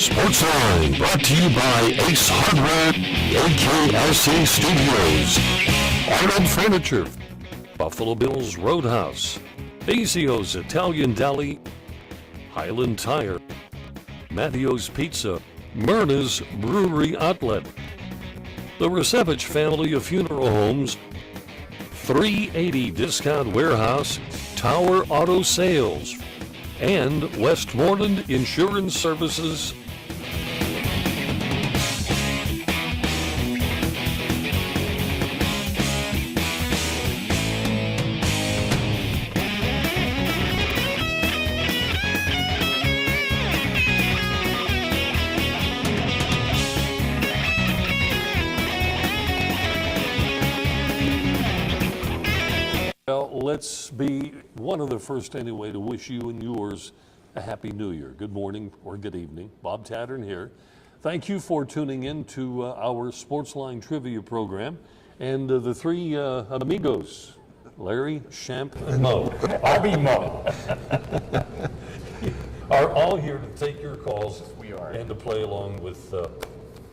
Sportsline, brought to you by Ace Hardware, AKSA Studios, Arnold Furniture, Buffalo Bill's Roadhouse, Bezio's Italian Deli, Highland Tire, Mattio's Pizza, Myrna's Brewery Outlet, the Resevich family of funeral homes, 380 Discount Warehouse, Tower Auto Sales, and Westmoreland Insurance Services. Well, let's be one of the first anyway to wish you and yours a Happy New Year. Good morning or good evening. Bob Tattern here. Thank you for tuning in to our Sportsline Trivia program. And the three amigos, Larry, Champ, and Mo. I'll be Mo. Are all here to take your calls. We are. And to play along with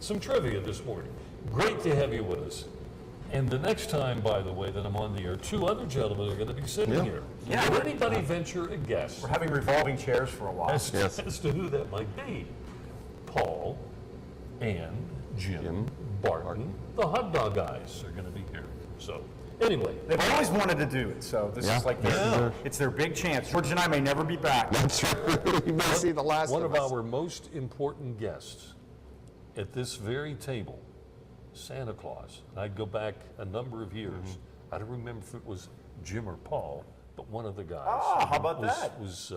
some trivia this morning. Great to have you with us. And the next time, by the way, that I'm on the air, two other gentlemen are going to be sitting here. Yeah. Would anybody venture a guess We're having revolving chairs for a while. as to who that might be? Paul and Jim Barton, the hot dog guys, are going to be here. So, anyway. They've always wanted to do it, so this is like it's their big chance. George and I may never be back. That's right. You may see the last One of of us. our most important guests at this very table, Santa Claus. I'd go back a number of years. I don't remember if it was Jim or Paul, but one of the guys. Ah, how about that? Was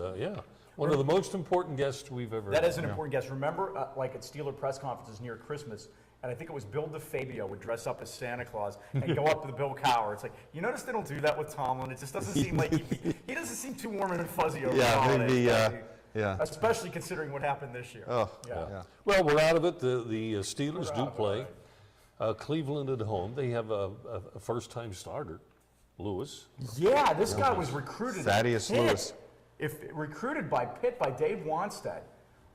one of the most important guests we've ever That had. is an important guess. Remember, like at Steeler press conferences near Christmas, and I think it was Bill DeFabio would dress up as Santa Claus and go up to the Bill Cowher. It's like, you notice they don't do that with Tomlin. It just doesn't seem like he doesn't seem too warm and fuzzy over the holidays. Maybe, Especially considering what happened this year. Oh, yeah. Well, we're out of it. The Steelers do play. Cleveland at home. They have a first-time starter, Lewis. Yeah, this guy was recruited. Thaddeus at Pitt. Lewis. Recruited by Pitt by Dave Wanstead,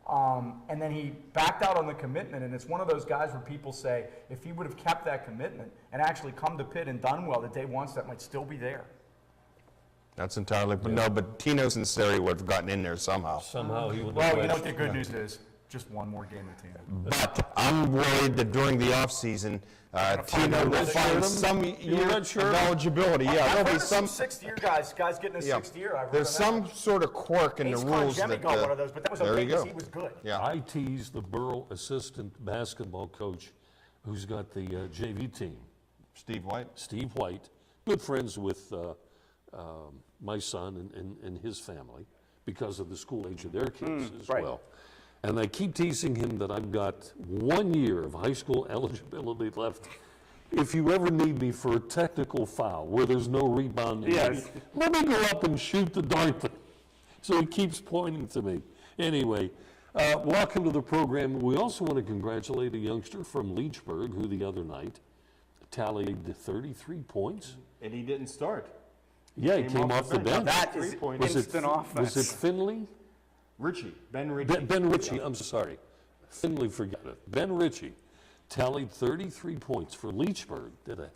and then he backed out on the commitment. And it's one of those guys where people say if he would have kept that commitment and actually come to Pitt and done well, that Dave Wanstead might still be there. That's entirely, but no, but Tino Sinceri would have gotten in there somehow. Somehow he would. Well, you know what the good news is? Just one more game with Tino. But I'm worried that during the offseason, Tino will find some year of eligibility. Yeah, I've there'll heard be of some. sixth year guys getting a sixth year. I've heard There's of some that. sort of quirk in the Ace rules Conjemi that. got one of those, but that was there okay you because go. he was good. Yeah. I teased the Burrow assistant basketball coach who's got the JV team, Steve White. Steve White, good friends with my son and his family because of the school age of their kids as right. well. And I keep teasing him that I've got 1 year of high school eligibility left. If you ever need me for a technical foul where there's no rebounding, Yes. let me go up and shoot the darn thing. So he keeps pointing to me. Anyway, welcome to the program. We also want to congratulate a youngster from Leechburg who the other night tallied 33 points. And he didn't start. Yeah, he came off the bench. That is 3-point. instant offense. Was it Finley? Ben Ritchie. Ben Ritchie, I'm sorry. Finley, forget it. Ben Ritchie tallied 33 points for Leechburg. Did a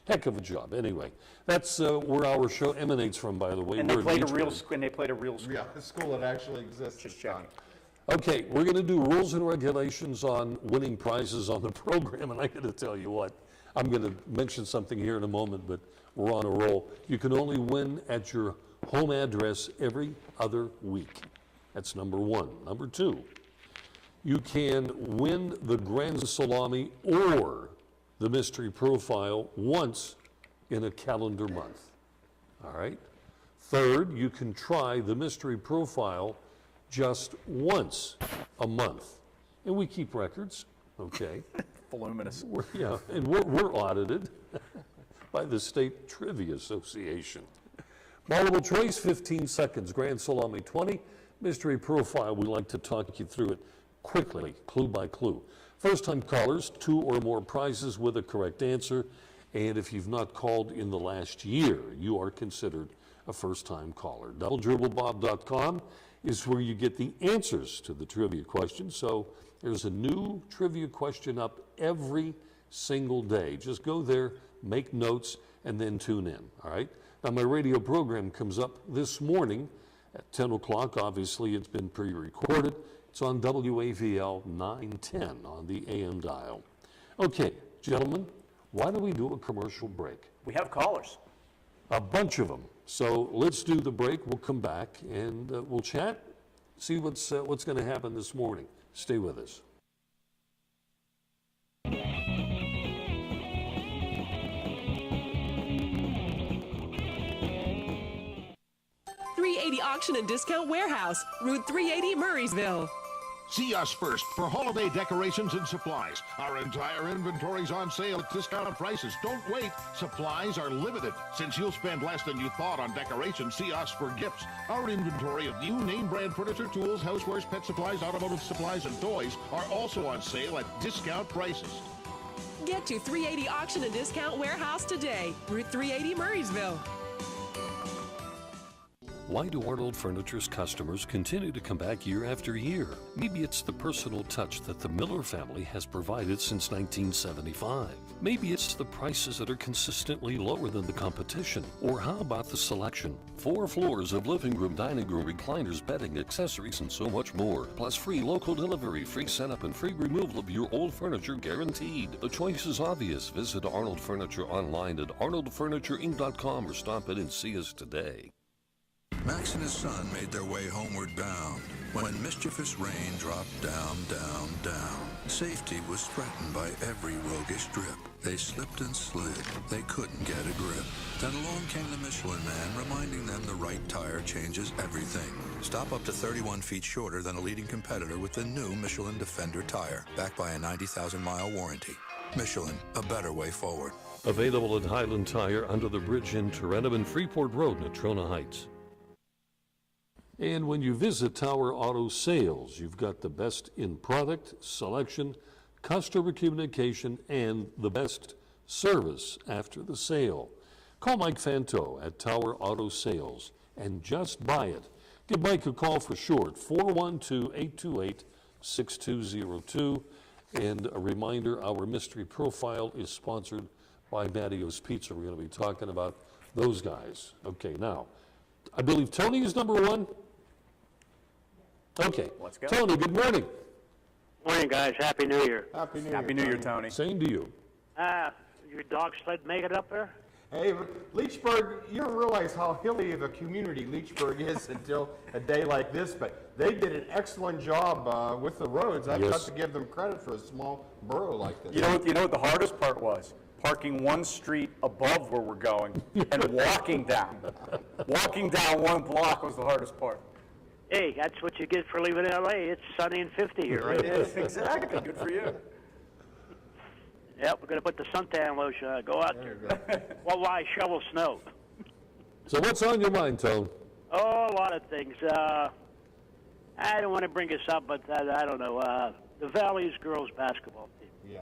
heck of a job. Anyway, that's where our show emanates from, by the way. And they We're in played a real Leechburg. school. And they played a real school. Yeah, the school that actually exists. Just checking. Okay, we're going to do rules and regulations on winning prizes on the program, and I got to tell you what, I'm going to mention something here in a moment, but we're on a roll. You can only win at your home address every other week. That's number one. Number two, you can win the Grand Salami or the Mystery Profile once in a calendar month. All right? Third, you can try the Mystery Profile just once a month. And we keep records, okay? Voluminous. We're audited by the State Trivia Association. Multiple choice, 15 seconds. Grand Salami, 20. Mystery Profile, we like to talk you through it quickly, clue by clue. First-time callers, 2 or more prizes with a correct answer. And if you've not called in the last year, you are considered a first-time caller. DoubleDribbleBob.com is where you get the answers to the trivia questions. So There's a new trivia question up every single day. Just go there, make notes, and then tune in, all right? Now, my radio program comes up this morning at 10 o'clock. Obviously, it's been pre-recorded. It's on WAVL 910 on the AM dial. Okay, gentlemen, why don't we do a commercial break? We have callers. A bunch of them. So let's do the break. We'll come back and we'll chat, see what's going to happen this morning. Stay with us. 380 Auction and Discount Warehouse, Route 380, Murraysville. See us first for holiday decorations and supplies. Our entire inventory's on sale at discounted prices. Don't wait. Supplies are limited. Since you'll spend less than you thought on decorations, see us for gifts. Our inventory of new name brand furniture, tools, housewares, pet supplies, automotive supplies, and toys are also on sale at discount prices. Get to 380 Auction and Discount Warehouse today, Route 380, Murraysville. Why do Arnold Furniture's customers continue to come back year after year? Maybe it's the personal touch that the Miller family has provided since 1975. Maybe it's the prices that are consistently lower than the competition. Or how about the selection? 4 floors of living room, dining room, recliners, bedding, accessories, and so much more. Plus free local delivery, free setup, and free removal of your old furniture guaranteed. The choice is obvious. Visit Arnold Furniture online at arnoldfurnituring.com or stop in and see us today. Max and his son made their way homeward bound when mischievous rain dropped down, down, down. Safety was threatened by every roguish drip. They slipped and slid. They couldn't get a grip. Then along came the Michelin Man, reminding them the right tire changes everything. Stop up to 31 feet shorter than a leading competitor with the new Michelin Defender tire, backed by a 90,000-mile warranty. Michelin, a better way forward. Available at Highland Tire under the bridge in Tarentum and Freeport Road, Natrona Heights. And when you visit Tower Auto Sales, you've got the best in product, selection, customer communication, and the best service after the sale. Call Mike Fanto at Tower Auto Sales and just buy it. Give Mike a call for short, 412-828-6202. And a reminder, our mystery profile is sponsored by Mattio's Pizza. We're going to be talking about those guys. Okay, now, I believe Tony is number one. Okay. Let's go. Tony, good morning. Morning, guys. Happy New Year. Happy New Year. Happy New Year, Tony. Same to you. Your dog sled make it up there? Hey, Leechburg, you don't realize how hilly of a community Leechburg is until a day like this, but they did an excellent job with the roads. I've got to give them credit for a small borough like this. You know what the hardest part was? Parking one street above where we're going and walking down. Walking down one block was the hardest part. Hey, that's what you get for leaving L.A. It's sunny and 50 here, right? Exactly. Good for you. Yep, we're going to put the suntan lotion on. Go out there. Well, why shovel snow? So what's on your mind, Tone? Oh, a lot of things. I don't want to bring this up, but I don't know. The Valley's girls basketball team. Yeah,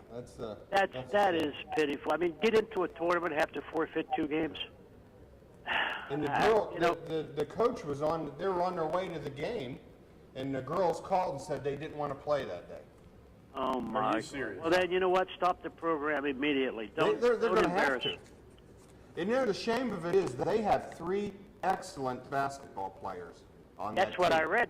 That is pitiful. I mean, get into a tournament, have to forfeit 2 games. And the girl, the coach was they were on their way to the game, and the girls called and said they didn't want to play that day. Oh, my. Are you serious? Well, then, you know what? Stop the program immediately. Don't They're going to have embarrass to. us. And the shame of it is they have 3 excellent basketball players on that That's what team. I read,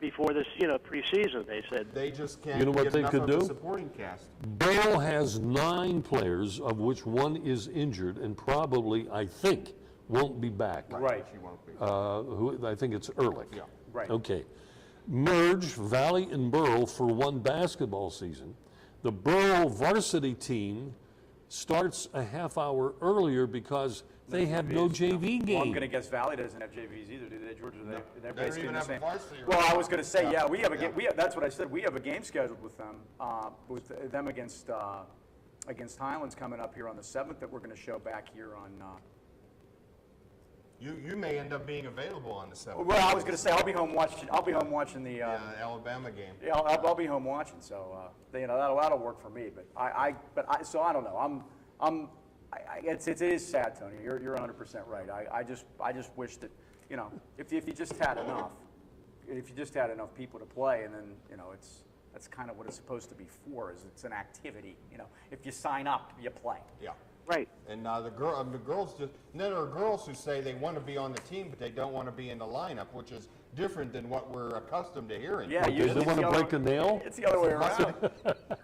before this, preseason, they said. They just can't You know what get they enough could of do? a supporting cast. Burl has 9 players, of which 1 is injured and probably, I think, won't be back. Right. She won't be. Who I think it's Ehrlich. Yeah. Right. Okay. Merge Valley and Burl for 1 basketball season. The Burl varsity team starts a half hour earlier because they have no JV game. Well, I'm going to guess Valley doesn't have JVs either, do they, George? Are they They don't basically even the have a same? varsity Well, right I was going to say, now. yeah, we have a Yeah. game. That's what I said. We have a game scheduled with them against Highlands coming up here on the 7th that we're going to show back here on. You may end up being available on the 7th. Well, I was going to say I'll be home watching the. Alabama game. Yeah, I'll be home watching, so that'll work for me. But I don't know. It is sad, Tony. You're 100% right. I just wish that if you just had enough, people to play, and then That's kind of what it's supposed to be for. Is it's an activity. You know, if you sign up, you play. Yeah. Right. And the girls just, and then there are girls who say they want to be on the team, but they don't want to be in the lineup, which is different than what we're accustomed to hearing. Yeah, Do they want to break a nail? It's the other way around.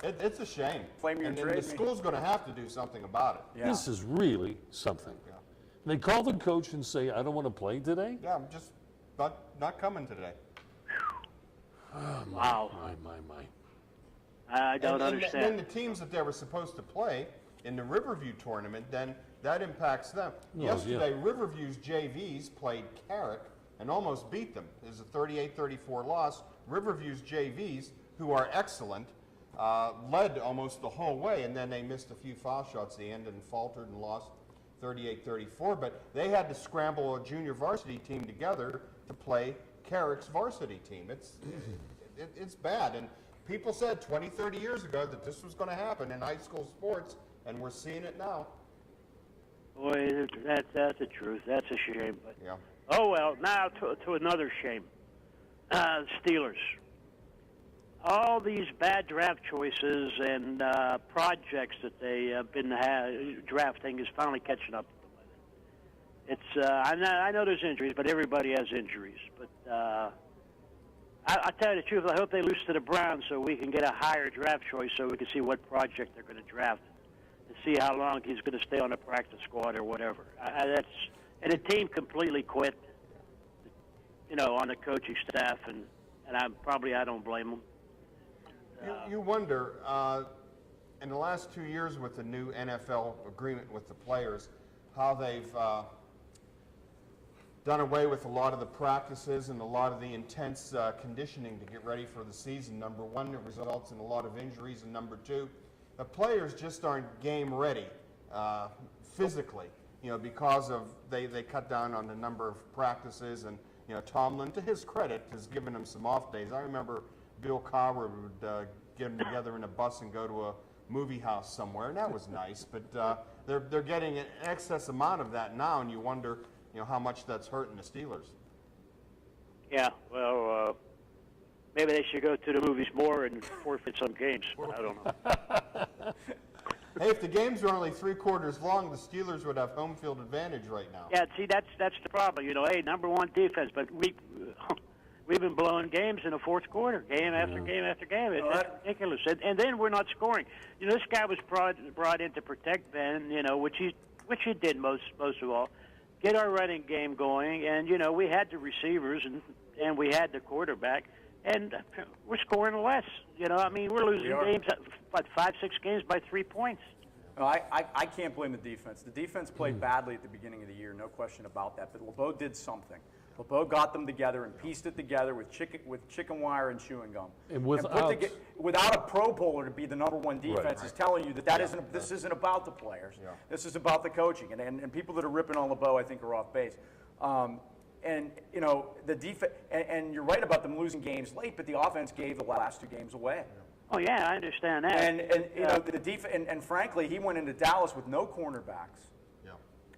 It's a shame. Flame me or and trade the me. school's going to have to do something about it. Yeah. This is really something. Yeah. They call the coach and say, I don't want to play today? Yeah, I'm just not coming today. Wow. My. I don't And understand. then the teams that they were supposed to play in the Riverview tournament, then that impacts them. Oh, Yesterday, Riverview's JVs played Carrick and almost beat them. It was a 38-34 loss. Riverview's JVs, who are excellent, led almost the whole way, and then they missed a few foul shots at the end and faltered and lost 38-34. But they had to scramble a junior varsity team together to play Carrick's varsity team. It's bad. And people said 20, 30 years ago that this was going to happen in high school sports, and we're seeing it now. Boy, that's the truth. That's a shame. But Yeah. oh well. Now to another shame. Steelers. All these bad draft choices and projects that they have been drafting is finally catching up with them. It's I know there's injuries, but everybody has injuries. But I tell you the truth, I hope they lose to the Browns so we can get a higher draft choice so we can see what project they're going to draft and see how long he's going to stay on the practice squad or whatever. And the team completely quit, you know, on the coaching staff, and I don't blame them. You wonder, in the last 2 years with the new NFL agreement with the players, how they've done away with a lot of the practices and a lot of the intense conditioning to get ready for the season. Number one, it results in a lot of injuries, and number two, the players just aren't game ready physically, you know, because of they cut down on the number of practices, and you know, Tomlin, to his credit, has given them some off days. I remember Bill Cowher would get them together in a bus and go to a movie house somewhere, and that was nice. But they're getting an excess amount of that now, and you wonder, you know, how much that's hurting the Steelers. Yeah, well, maybe they should go to the movies more and forfeit some games. I don't know. Hey, if the games were only 3 quarters long, the Steelers would have home field advantage right now. Yeah, see, that's the problem. You know, hey, number one defense, but we've been blowing games in the fourth quarter, game after game after game. It's ridiculous. And then we're not scoring. You know, this guy was brought in to protect Ben, you know, which he did most of all. Get our running game going, and, you know, we had the receivers and we had the quarterback, and we're scoring less. You know, I mean, we're losing games, 5-6 games by 3 points. No, I can't blame the defense. The defense played badly at the beginning of the year, no question about that. But LeBeau did something. LeBeau got them together and pieced it together with chicken wire and chewing gum. And without a Pro Bowler to be the number one defense is telling you that this isn't about the players. Yeah. This is about the coaching. And people that are ripping on LeBeau, I think, are off base. And you know, the defense. And you're right about them losing games late, but the offense gave the last 2 games away. Oh yeah, I understand that. And you know, the defense. And frankly, he went into Dallas with no cornerbacks.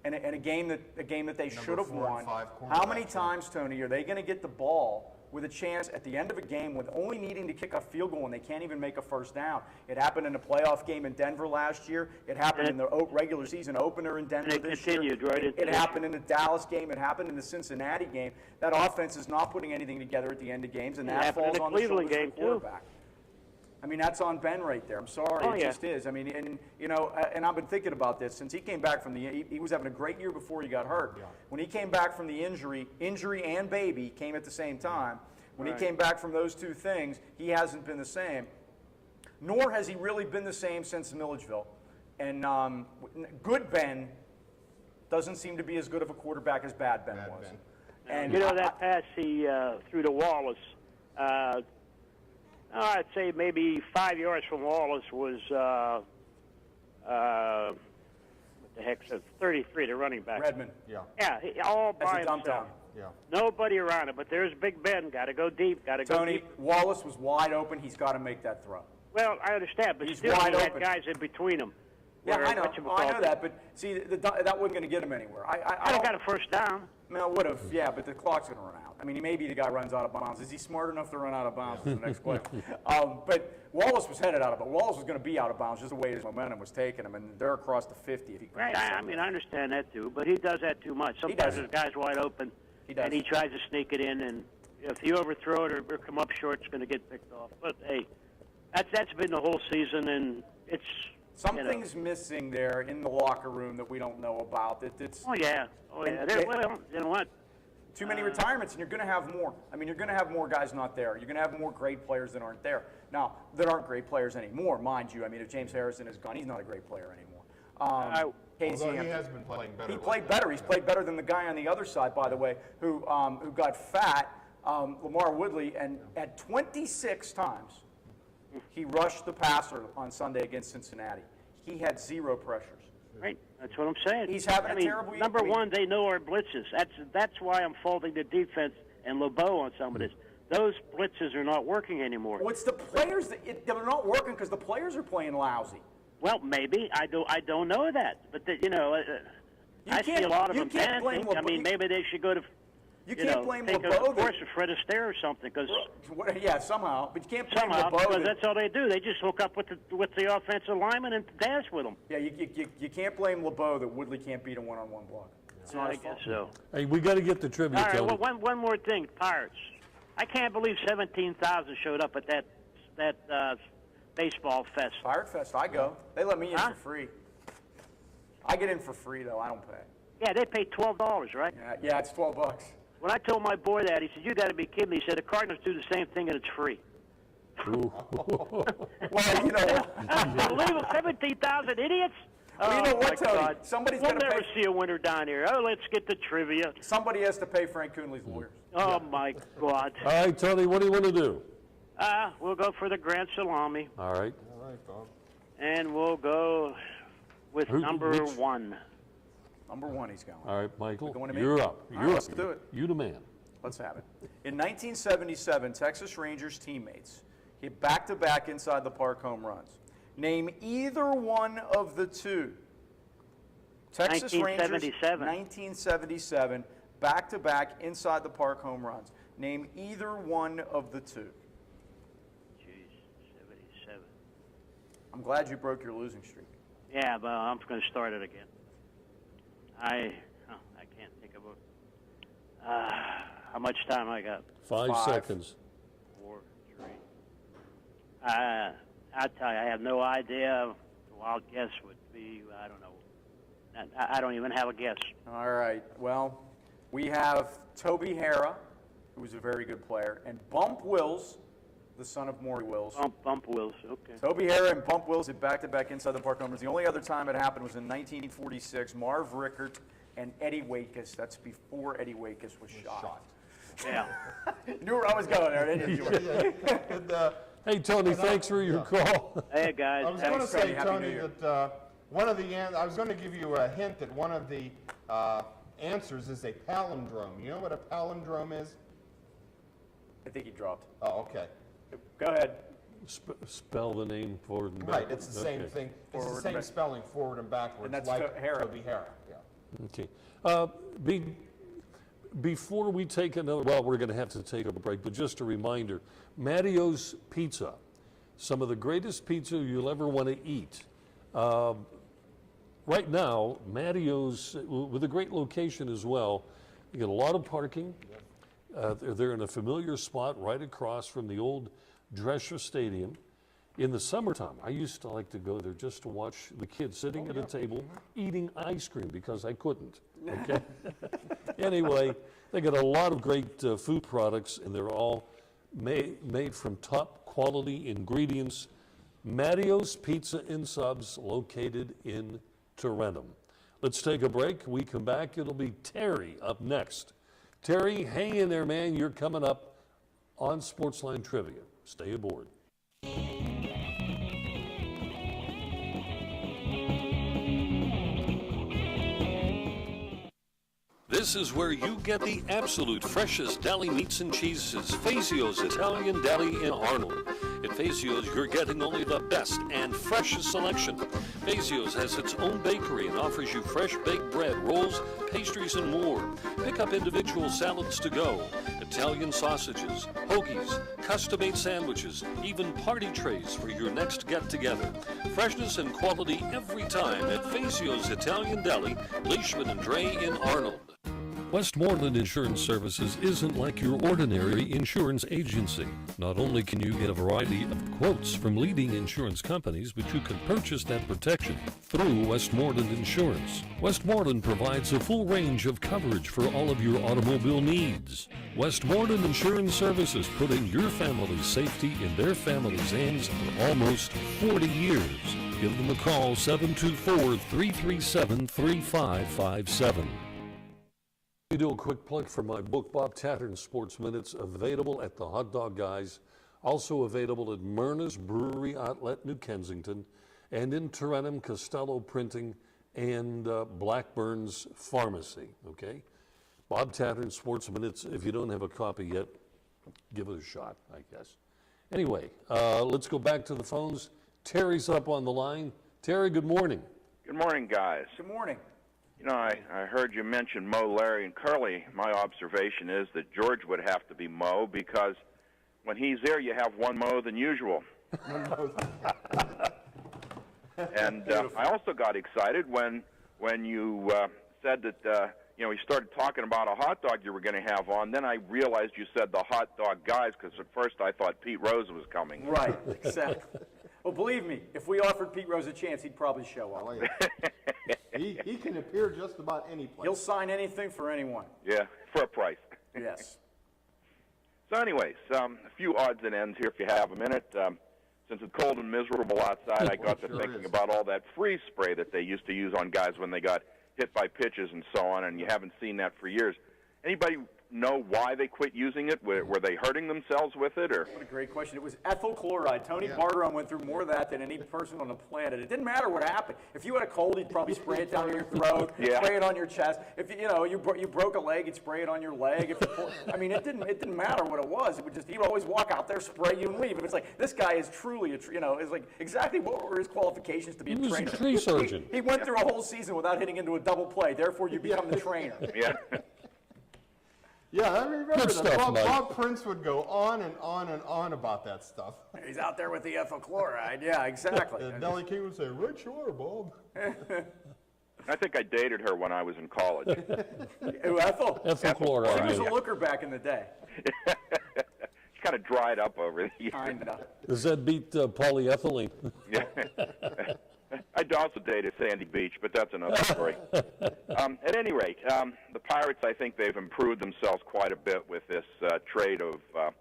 And a game that they should have won. How many times, Tony, are they going to get the ball with a chance at the end of a game with only needing to kick a field goal and they can't even make a first down? It happened in a playoff game in Denver last year. It happened in the regular season opener in Denver this year. It happened in the Dallas game. It happened in the Cincinnati game. That offense is not putting anything together at the end of games, and that falls on the shoulders of the quarterback. I mean, that's on Ben right there. I'm sorry, it just is. I mean, and you know, and I've been thinking about this since he came back from he was having a great year before he got hurt. Yeah. When he came back from the injury and baby came at the same time. When he came back from those 2 things, he hasn't been the same. Nor has he really been the same since Milledgeville. And good Ben doesn't seem to be as good of a quarterback as bad Ben was. And you know, that pass he threw to Wallace. I'd say maybe 5 yards from Wallace was, what the heck, 33, the running back. Redmond. Yeah. Yeah, all by himself. Yeah. Nobody around him, but there's Big Ben. Got to go deep, got to go deep. Tony, Wallace was wide open. He's got to make that throw. Well, I understand, but He's still he wide had open. guys in between them. Yeah, where I know. I know that, but see, that wasn't going to get him anywhere. I don't got a first down. No, would have, yeah, but the clock's going to run out. I mean, maybe the guy runs out of bounds. Is he smart enough to run out of bounds for the next play? But Wallace was headed out of bounds. Wallace was going to be out of bounds just the way his momentum was taking him, and they're across the 50. If he Right, I mean, I understand that too, but he does that too much. Sometimes there's guys wide open, and he tries to sneak it in, and if you overthrow it or come up short, it's going to get picked off. But, hey, that's been the whole season, and it's... Something's missing there in the locker room that we don't know about. Oh, yeah. Well, you know what? Too many retirements, and you're going to have more. I mean, you're going to have more guys not there. You're going to have more great players that aren't there. Now, that aren't great players anymore, mind you. I mean, if James Harrison is gone, he's not a great player anymore. Although he has been playing better. He played better. He's played better than the guy on the other side, by the way, who got fat, Lamar Woodley, and at 26 times, he rushed the passer on Sunday against Cincinnati. He had 0 pressures. Right, that's what I'm saying. He's having a terrible year. Number one, they know our blitzes. That's why I'm faulting the defense and LeBeau on some of this. Those blitzes are not working anymore. Well, it's the players that are not working because the players are playing lousy. Well, maybe I don't know that, but I see a lot of them panicking. I mean, maybe they should go to. You can't blame take LeBeau. A course of Fred Astaire or something, because yeah, somehow, but you can't blame LeBeau. Because that's all they do. They just hook up with the offensive lineman and dash with them. Yeah, you can't blame LeBeau that Woodley can't beat a one-on-one block. It's not his fault. I guess so. Hey, we got to get the trivia. All right, Tony. well, one more thing, Pirates. I can't believe 17,000 showed up at that baseball fest. Pirate Fest, I go. They let me in for free. I get in for free though. I don't pay. Yeah, they pay $12, right? Yeah, it's $12. When I told my boy that, he said, "You got to be kidding me." He said, "The Cardinals do the same thing and it's free." Well, you know what? Unbelievable, 17,000 idiots. Well, you know what, Tony? God. Somebody's we'll going to never see a winner down here. Oh, let's get the trivia. Somebody has to pay Frank Coonley's lawyers. Oh, my God. All right, Tony, what do you want to do? We'll go for the Grand Salami. All right. All right, Bob. And we'll go with number 1. Number 1 he's going. All right, Michael, Going to me? you're up. All right, let's do it. You the man. Let's have it. In 1977, Texas Rangers teammates hit back-to-back inside the park home runs. Name either one of the two. Texas Rangers, 1977, back-to-back inside the park home runs. Name either one of the two. Jeez, 77. I'm glad you broke your losing streak. Yeah, but I'm going to start it again. I can't think of a. How much time I got? 5 seconds. 4, 3. I'll tell you, I have no idea. The wild guess would be, I don't know. I don't even have a guess. All right. Well, we have Toby Harrah, who was a very good player, and Bump Wills, the son of Maury Wills. Bump Wills, okay. Toby Harrah and Bump Wills hit back-to-back inside the park home runs. The only other time it happened was in 1946. Marv Rickert and Eddie Waitkus. That's before Eddie Waitkus was shot. Yeah. Knew where I was going there, didn't you? Hey, Tony, thanks for your call. Hey, guys. I was going to say, Happy Tony, New Year. that I was going to give you a hint that one of the answers is a palindrome. You know what a palindrome is? I think he dropped. Oh, okay. Go ahead. Spell the name forward and Right, backwards. it's the same thing. It's Forward the and same back. spelling, forward and backwards, And that's like Harrah. Toby Harrah. Yeah. Okay. Before we take another, well, we're going to have to take a break, but just a reminder, Mattio's Pizza, some of the greatest pizza you'll ever want to eat. Right now, Mattio's, with a great location as well, you get a lot of parking. They're in a familiar spot right across from the old Drescher Stadium. In the summertime, I used to like to go there just to watch the kids sitting at a table eating ice cream because I couldn't. Okay. Anyway, they got a lot of great food products, and they're all made from top quality ingredients. Mattio's Pizza and Subs, located in Tarentum. Let's take a break. We come back. It'll be Terry up next. Terry, hang in there, man. You're coming up on Sportsline Trivia. Stay aboard. This is where you get the absolute freshest deli meats and cheeses. Fazio's Italian Deli in Arnold. At Fazio's, you're getting only the best and freshest selection. Fazio's has its own bakery and offers you fresh baked bread, rolls, pastries, and more. Pick up individual salads to go, Italian sausages, hoagies, custom-made sandwiches, even party trays for your next get-together. Freshness and quality every time at Fazio's Italian Deli, Leishman and Dre in Arnold. Westmoreland Insurance Services isn't like your ordinary insurance agency. Not only can you get a variety of quotes from leading insurance companies, but you can purchase that protection through Westmoreland Insurance. Westmoreland provides a full range of coverage for all of your automobile needs. Westmoreland Insurance Services, putting your family's safety in their family's hands for almost 40 years. Give them a call, 724-337-3557. Let me do a quick plug for my book, Bob Tattern's Sports Minutes, available at the Hot Dog Guys, also available at Myrna's Brewery Outlet, New Kensington, and in Tarentum, Costello Printing, and Blackburn's Pharmacy, okay? Bob Tattern's Sports Minutes. If you don't have a copy yet, give it a shot, I guess. Anyway, let's go back to the phones. Terry's up on the line. Terry, good morning. Good morning, guys. Good morning. You know, I heard you mention Mo, Larry, and Curly. My observation is that George would have to be Mo because when he's there, you have one Mo than usual. And I also got excited when you said that, you started talking about a hot dog you were going to have on. Then I realized you said the Hot Dog Guys because at first I thought Pete Rose was coming. Right, exactly. Well, believe me, if we offered Pete Rose a chance, he'd probably show up. He can appear just about any place. He'll sign anything for anyone. Yeah, for a price. Yes. So anyways, a few odds and ends here if you have a minute. Since it's cold and miserable outside, I got to thinking about all that freeze spray that they used to use on guys when they got hit by pitches and so on, and you haven't seen that for years. Anybody know why they quit using it? Were they hurting themselves with it, or? What a great question. It was ethyl chloride. Tony Barteron went through more of that than any person on the planet. It didn't matter what happened. If you had a cold, he'd probably spray it down your throat, spray it on your chest. If you broke a leg, he'd spray it on your leg. If I mean, it didn't matter what it was. It would just, he would always walk out there, spray you, and leave. It was like, this guy is truly it's like exactly what were his qualifications to be a trainer. He was a tree surgeon. He went through a whole season without hitting into a double play. Therefore, you become the trainer. Yeah. Yeah, I remember that. Stuff, Bob Prince would go on and on and on about that stuff. He's out there with the ethyl chloride. Yeah, exactly. And Nellie King would say, right, sure, Bob. I think I dated her when I was in college. Ethyl chloride. She was a looker back in the day. She kind of dried up over the years. Kinda. Does that beat polyethylene? Yeah. I'd also dated Sandy Beach, but that's another story. At any rate, the Pirates, I think they've improved themselves quite a bit with this trade of the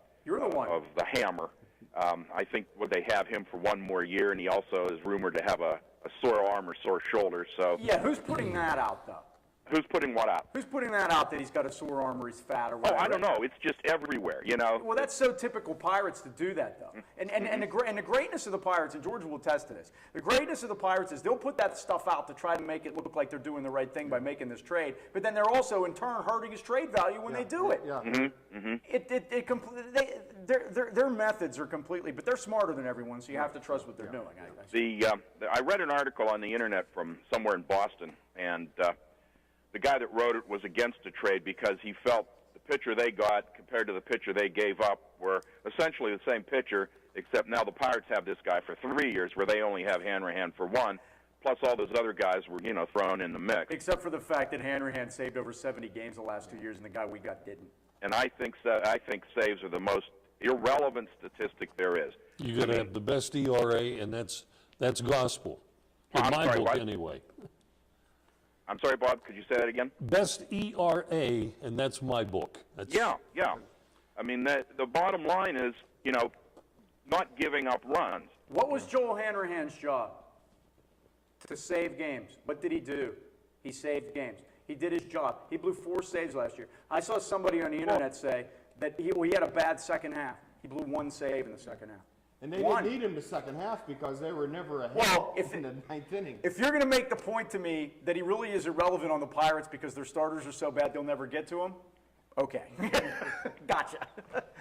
Hammer. I think they have him for one more year, and he also is rumored to have a sore arm or sore shoulder. So yeah, who's putting that out, though? Who's putting what out? Who's putting that out that he's got a sore arm or he's fat or whatever? Oh, I don't know. It's just everywhere, Well, that's so typical Pirates to do that, though. And the greatness of the Pirates, and George will attest to this, the greatness of the Pirates is they'll put that stuff out to try to make it look like they're doing the right thing by making this trade, but then they're also, in turn, hurting his trade value when they do it. Yeah. Their methods are completely, but they're smarter than everyone, so you have to trust what they're doing. I read an article on the internet from somewhere in Boston, and the guy that wrote it was against the trade because he felt the pitcher they got compared to the pitcher they gave up were essentially the same pitcher, except now the Pirates have this guy for 3 years where they only have Hanrahan for one, plus all those other guys were, thrown in the mix. Except for the fact that Hanrahan saved over 70 games the last 2 years and the guy we got didn't. And I think saves are the most irrelevant statistic there is. You're going to have the best ERA, and that's gospel. In my book, anyway. I'm sorry, Bob, could you say that again? Best ERA, and that's my book. Yeah. I mean, the bottom line is, not giving up runs. What was Joel Hanrahan's job? To save games. What did he do? He saved games. He did his job. He blew 4 saves last year. I saw somebody on the internet say that he had a bad second half. He blew 1 save in the second half. And they didn't need him the second half because they were never ahead in the 9th inning. If you're going to make the point to me that he really is irrelevant on the Pirates because their starters are so bad they'll never get to him, Okay, gotcha.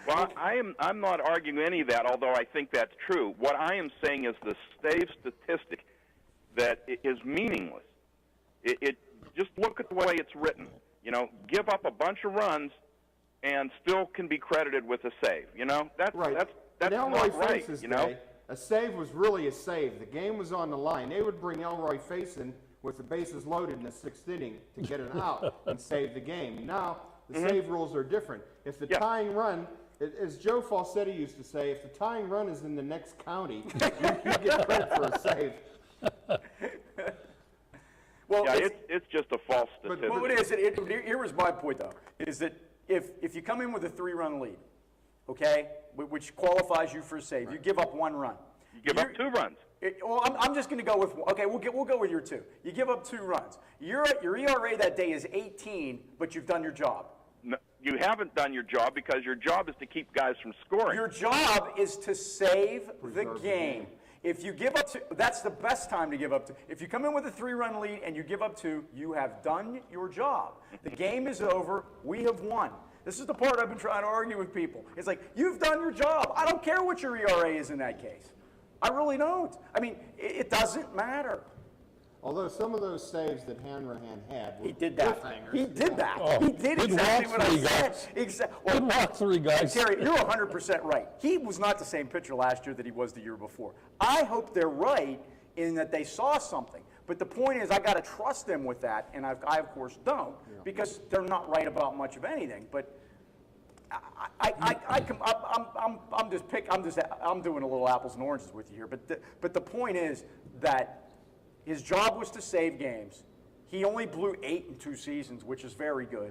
Well, I'm not arguing any of that, although I think that's true. What I am saying is the save statistic that is meaningless. It just look at the way it's written. You know, give up a bunch of runs and still can be credited with a save. You know, that's right. that's not right. You know, a save was really a save. The game was on the line. They would bring Elroy Faison with the bases loaded in the 6th inning to get an out and save the game. Now the save rules are different. If the tying run, as Joe Falsetti used to say, if the tying run is in the next county, you get credit for a save. Well, yeah, it's just a false statistic. But it is. Here was my point, though, is that if you come in with a 3-run lead, okay, which qualifies you for a save, you give up 1 run. You give up 2 runs. Well, I'm just going to go with one. Okay, we'll go with your 2. You give up 2 runs. Your ERA that day is 18, but you've done your job. No, you haven't done your job because your job is to keep guys from scoring. Your job is to save the game. If you give up 2, that's the best time to give up 2. If you come in with a 3-run lead and you give up 2, you have done your job. The game is over. We have won. This is the part I've been trying to argue with people. It's like, you've done your job. I don't care what your ERA is in that case. I really don't. I mean, it doesn't matter. Although some of those saves that Hanrahan had were He did that. cliffhangers. He did that. Oh, He did good exactly walk, what I 3 said. guys. Exactly. Good walk, 3 guys. Terry, you're 100% right. He was not the same pitcher last year that he was the year before. I hope they're right in that they saw something. But the point is, I got to trust them with that, and I of course don't, because they're not right about much of anything. But I'm doing a little apples and oranges with you here. But the point is that his job was to save games. He only blew 8 in 2 seasons, which is very good.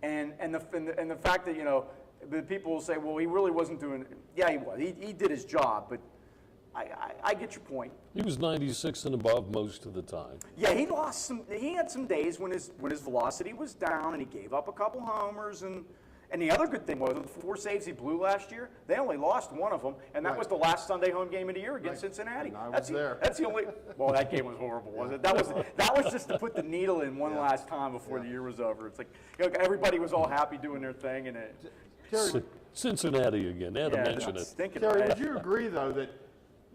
And the fact that, you know, the people will say, well, he really wasn't doing. Yeah, he was. He did his job, but I get your point. He was 96 and above most of the time. Yeah, he had some days when his velocity was down and he gave up a couple homers and the other good thing was, the 4 saves he blew last year, they only lost 1 of them, and that was the last Sunday home game of the year against Cincinnati. And I was there. That's the only. Well, that game was horrible, wasn't it? That was just to put the needle in one last time before the year was over. It's like, you know, everybody was all happy doing their thing, and Terry, Cincinnati again. Had to mention it. Terry, would you agree though that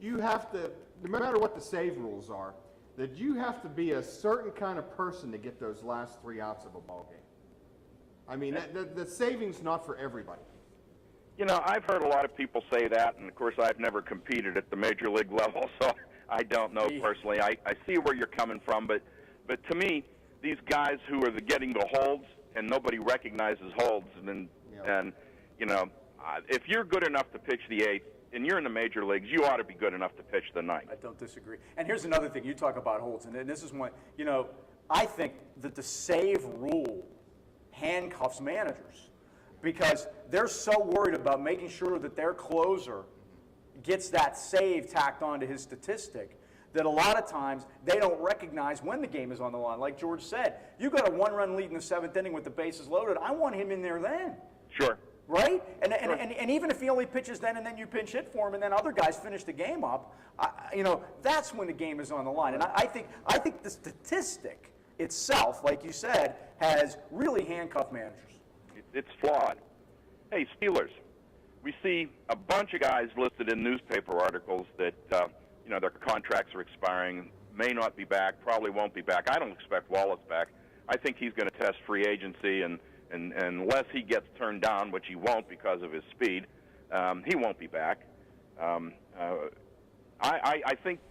you have to, no matter what the save rules are, that you have to be a certain kind of person to get those last 3 outs of a ball game? I mean, the saving's not for everybody. You know, I've heard a lot of people say that, and of course I've never competed at the major league level, so I don't know personally. I see where you're coming from, but to me, these guys who are getting the holds and nobody recognizes holds, and you know, if you're good enough to pitch the 8th and you're in the major leagues, you ought to be good enough to pitch the 9th. I don't disagree. And here's another thing. You talk about holds, and this is one, you know, I think that the save rule handcuffs managers because they're so worried about making sure that their closer gets that save tacked onto his statistic that a lot of times they don't recognize when the game is on the line. Like George said, you got a 1-run lead in the 7th inning with the bases loaded. I want him in there then. Sure. Right? And even if he only pitches then and then you pinch hit for him and then other guys finish the game up, you know, that's when the game is on the line. And I think the statistic itself, like you said, has really handcuffed managers. It's flawed. Hey, Steelers, we see a bunch of guys listed in newspaper articles that, you know, their contracts are expiring, may not be back, probably won't be back. I don't expect Wallace back. I think he's going to test free agency, and unless he gets turned down, which he won't because of his speed, he won't be back. I think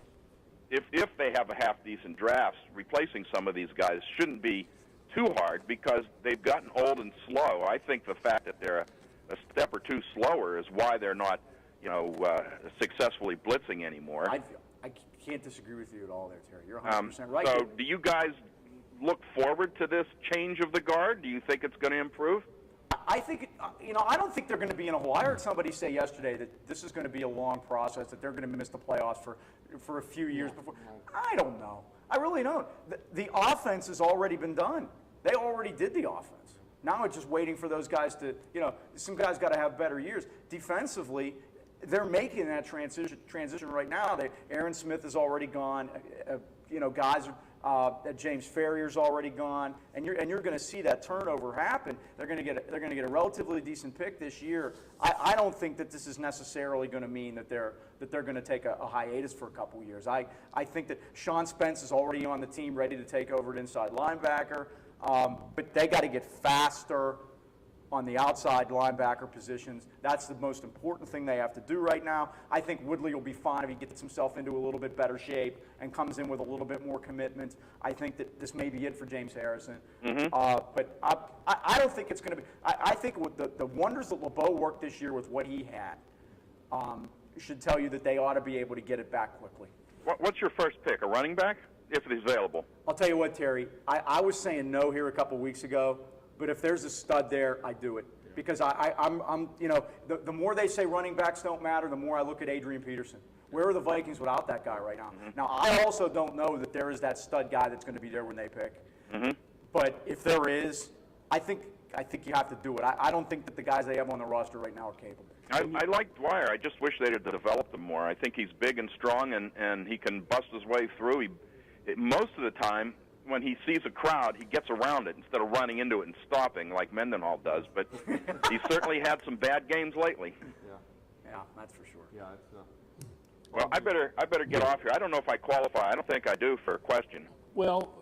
if they have a half-decent draft, replacing some of these guys shouldn't be too hard because they've gotten old and slow. I think the fact that they're a step or 2 slower is why they're not, you know, successfully blitzing anymore. I can't disagree with you at all there, Terry. You're 100% right. So do you guys look forward to this change of the guard? Do you think it's going to improve? I think, you know, I don't think they're going to be in a hole. I heard somebody say yesterday that this is going to be a long process, that they're going to miss the playoffs for a few years before. I don't know. I really don't. The offense has already been done. They already did the offense. Now it's just waiting for those guys to, you know, some guys got to have better years. Defensively, they're making that transition right now. Aaron Smith is already gone. You know, guys That James Ferrier's already gone, and you're going to see that turnover happen. They're going to get a relatively decent pick this year. I don't think that this is necessarily going to mean that they're going to take a hiatus for a couple years. I think that Sean Spence is already on the team, ready to take over at inside linebacker, but they got to get faster on the outside linebacker positions. That's the most important thing they have to do right now. I think Woodley will be fine if he gets himself into a little bit better shape and comes in with a little bit more commitment. I think that this may be it for James Harrison. But I don't think it's going to be. I think with the wonders that LeBeau worked this year with what he had should tell you that they ought to be able to get it back quickly. What's your first pick, a running back, if he's available? I'll tell you what, Terry. I was saying no here a couple weeks ago. But if there's a stud there, I do it. Because I'm you know, the more they say running backs don't matter, the more I look at Adrian Peterson. Where are the Vikings without that guy right now? Now, I also don't know that there is that stud guy that's going to be there when they pick. But if there is, I think you have to do it. I don't think that the guys they have on the roster right now are capable. I like Dwyer. I just wish they'd have developed him more. I think he's big and strong, and he can bust his way through. Most of the time, when he sees a crowd, he gets around it instead of running into it and stopping like Mendenhall does. But he's certainly had some bad games lately. Yeah, that's for sure. Yeah, well, I better get off here. I don't know if I qualify. I don't think I do for a question. Well,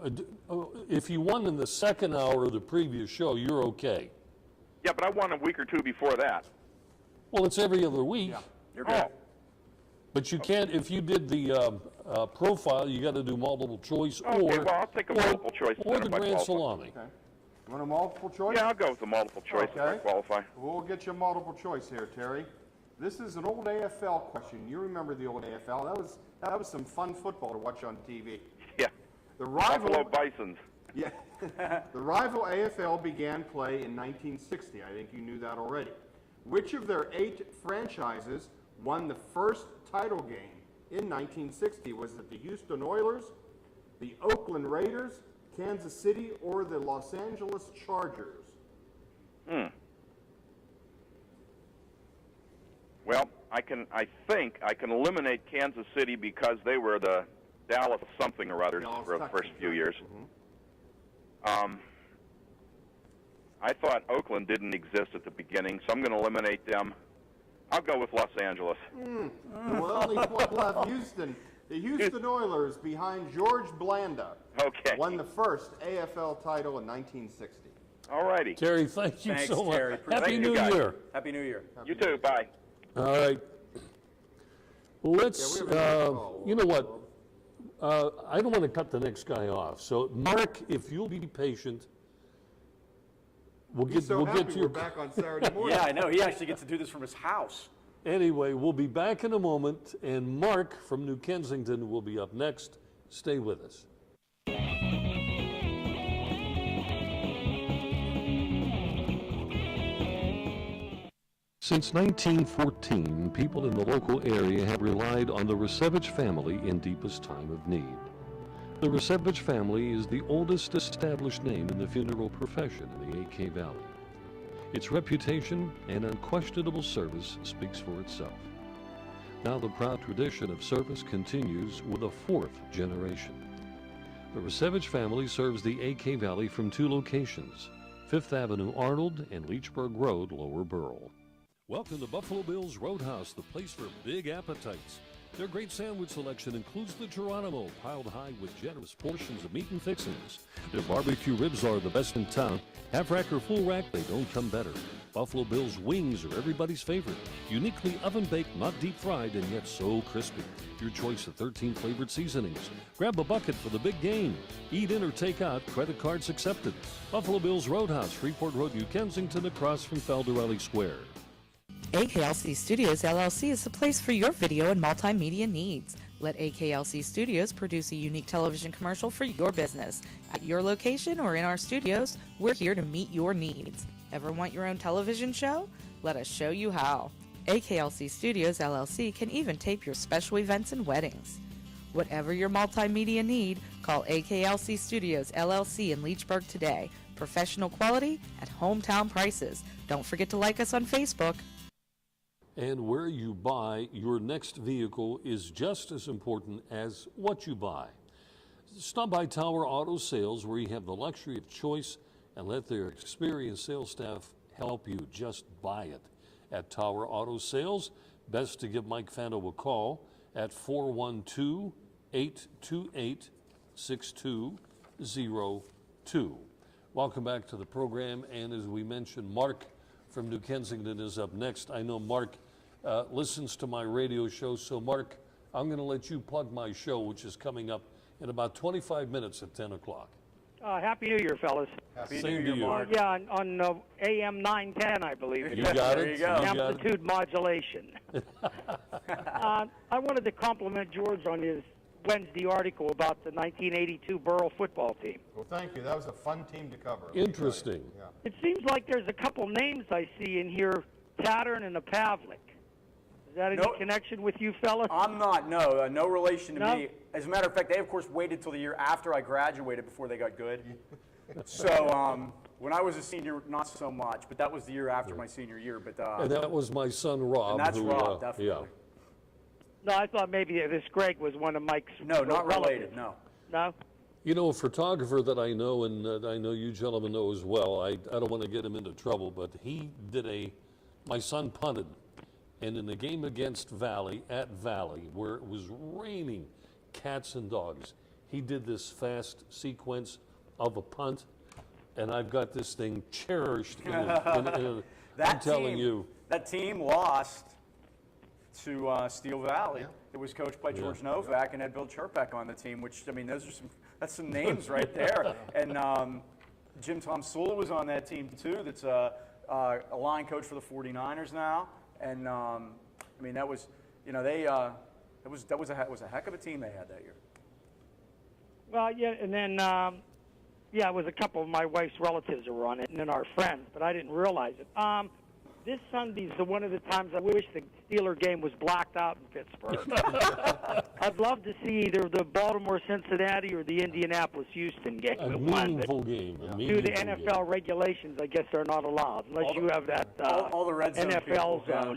if you won in the second hour of the previous show, you're okay. Yeah, but I won a week or two before that. Well, it's every other week. Yeah, you're good. But you can't, if you did the profile, you got to do multiple choice Okay, well, I'll take a multiple choice. Or the grand salami. Okay. You want a multiple choice? Yeah, I'll go with the multiple choice if I qualify. We'll get you a multiple choice here, Terry. This is an old AFL question. You remember the old AFL? That was some fun football to watch on TV. Yeah. The rival Buffalo Bisons. Yeah. The rival AFL began play in 1960. I think you knew that already. Which of their 8 franchises won the first title game in 1960? Was it the Houston Oilers, the Oakland Raiders, Kansas City, or the Los Angeles Chargers? Well, I think I can eliminate Kansas City because they were the Dallas something or others for the first few years. I thought Oakland didn't exist at the beginning, so I'm going to eliminate them. I'll go with Los Angeles. Well, only one left. Houston. The Houston Oilers, behind George Blanda, won the first AFL title in 1960. All righty. Terry, thank you so much. Terry. Happy New Year. Happy New Year. You too. Bye. All right. Let's, you know what? I don't want to cut the next guy off. So, Mark, if you'll be patient, we'll get to we're your... back on Saturday morning. Yeah, I know. He actually gets to do this from his house. Anyway, we'll be back in a moment, and Mark from New Kensington will be up next. Stay with us. Since 1914, people in the local area have relied on the Resevich family in deepest time of need. The Resevich family is the oldest established name in the funeral profession in the AK Valley. Its reputation and unquestionable service speaks for itself. Now the proud tradition of service continues with a 4th generation. The Resevich family serves the AK Valley from 2 locations, 5th Avenue Arnold and Leechburg Road, Lower Burrell. Welcome to Buffalo Bill's Roadhouse, the place for big appetites. Their great sandwich selection includes the Geronimo, piled high with generous portions of meat and fixings. Their barbecue ribs are the best in town. Half rack or full rack, they don't come better. Buffalo Bill's wings are everybody's favorite. Uniquely oven-baked, not deep-fried, and yet so crispy. Your choice of 13 flavored seasonings. Grab a bucket for the big game. Eat in or take out, credit cards accepted. Buffalo Bill's Roadhouse, Freeport Road, New Kensington, across from Felderelli Square. AKLC Studios LLC is the place for your video and multimedia needs. Let AKLC Studios produce a unique television commercial for your business. At your location or in our studios, we're here to meet your needs. Ever want your own television show? Let us show you how. AKLC Studios LLC can even tape your special events and weddings. Whatever your multimedia need, call AKLC Studios LLC in Leechburg today. Professional quality at hometown prices. Don't forget to like us on Facebook. And where you buy your next vehicle is just as important as what you buy. Stop by Tower Auto Sales, where you have the luxury of choice, and let their experienced sales staff help you. Just buy it. At Tower Auto Sales, best to give Mike Fando a call at 412-828-6202. Welcome back to the program, and as we mentioned, Mark from New Kensington is up next. I know Mark listens to my radio show, so Mark, I'm going to let you plug my show, which is coming up in about 25 minutes at 10 o'clock. Happy New Year, fellas. Same to you. Yeah, on AM 910, I believe it You is. got There it. you go. You got it. Amplitude modulation. I wanted to compliment George on his Wednesday article about the 1982 Borough football team. Well, thank you. That was a fun team to cover. Interesting. Yeah. It seems like there's a couple names I see in here, Tattern and a Pavlik. Is that any connection with you fellas? I'm not, no. No relation to No? me. As a matter of fact, they, of course, waited till the year after I graduated before they got good. So when I was a senior, not so much, but that was the year after my senior year. But And that was my son, Rob. and that's who, Rob, definitely. Yeah. No, I thought maybe this Greg was one of Mike's No, not relatives. related, no. No? You know, a photographer that I know, and I know you gentlemen know as well, I don't want to get him into trouble, but he did my son punted, and in the game against Valley, at Valley, where it was raining cats and dogs, he did this fast sequence of a punt, and I've got this thing cherished. I'm telling you. That team lost to Steel Valley. It was coached by George Novak and had Bill Chirpak on the team, which, I mean, that's some names right there. And Jim Tom Sula was on that team too. That's a line coach for the 49ers now. And I mean, that was, you know, that was a heck of a team they had that year. Well, yeah, and then, yeah, it was a couple of my wife's relatives that were on it, and then our friends, but I didn't realize it. This Sunday's one of the times I wish the Steeler game was blacked out in Pittsburgh. I'd love to see either the Baltimore-Cincinnati or the Indianapolis-Houston game. A meaningful game. Due to NFL regulations, I guess they're not allowed, unless you have that all the red zone NFL people, zone.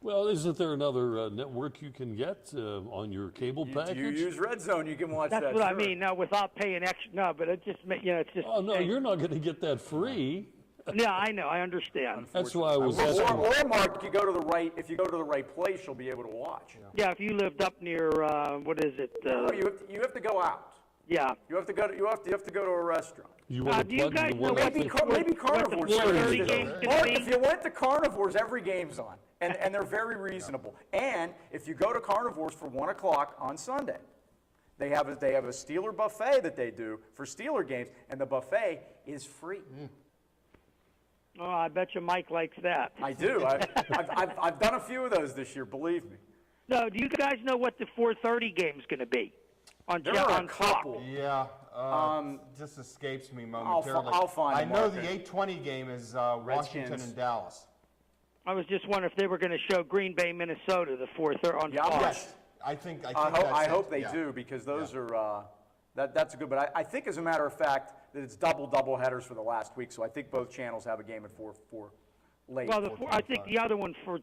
Well, isn't there another network you can get on your cable package? You use Red Zone, you can watch that. That's what I mean. No, without paying extra. No, but it just, you know, it's just. Oh no, you're not going to get that free. Yeah, I know. I understand. That's why I was asking. Or Mark, if you go to the right place, you'll be able to watch. Yeah, if you lived up near what is it? No, you have to go out. Yeah. You have to go to a restaurant. You want do you guys know maybe carnivores? If you went to carnivores, every game's on, and they're very reasonable. And if you go to carnivores for 1 o'clock on Sunday, they have a Steeler buffet that they do for Steeler games, and the buffet is free. Oh, I bet you Mike likes that. I do. I've done a few of those this year. Believe me. No, do you guys know what the 4:30 game's going to be? There are a couple. Yeah, just escapes me momentarily. I'll find I know them, the 8:20 game is Washington Redskins. and Dallas. I was just wondering if they were going to show Green Bay, Minnesota, the 4:30 on Fox. Yes, I think that's I hope they yeah. do, because those are that's good. But I think, as a matter of fact, that it's double headers for the last week. So I think both channels have a game at 4 late. Well, I think the other one for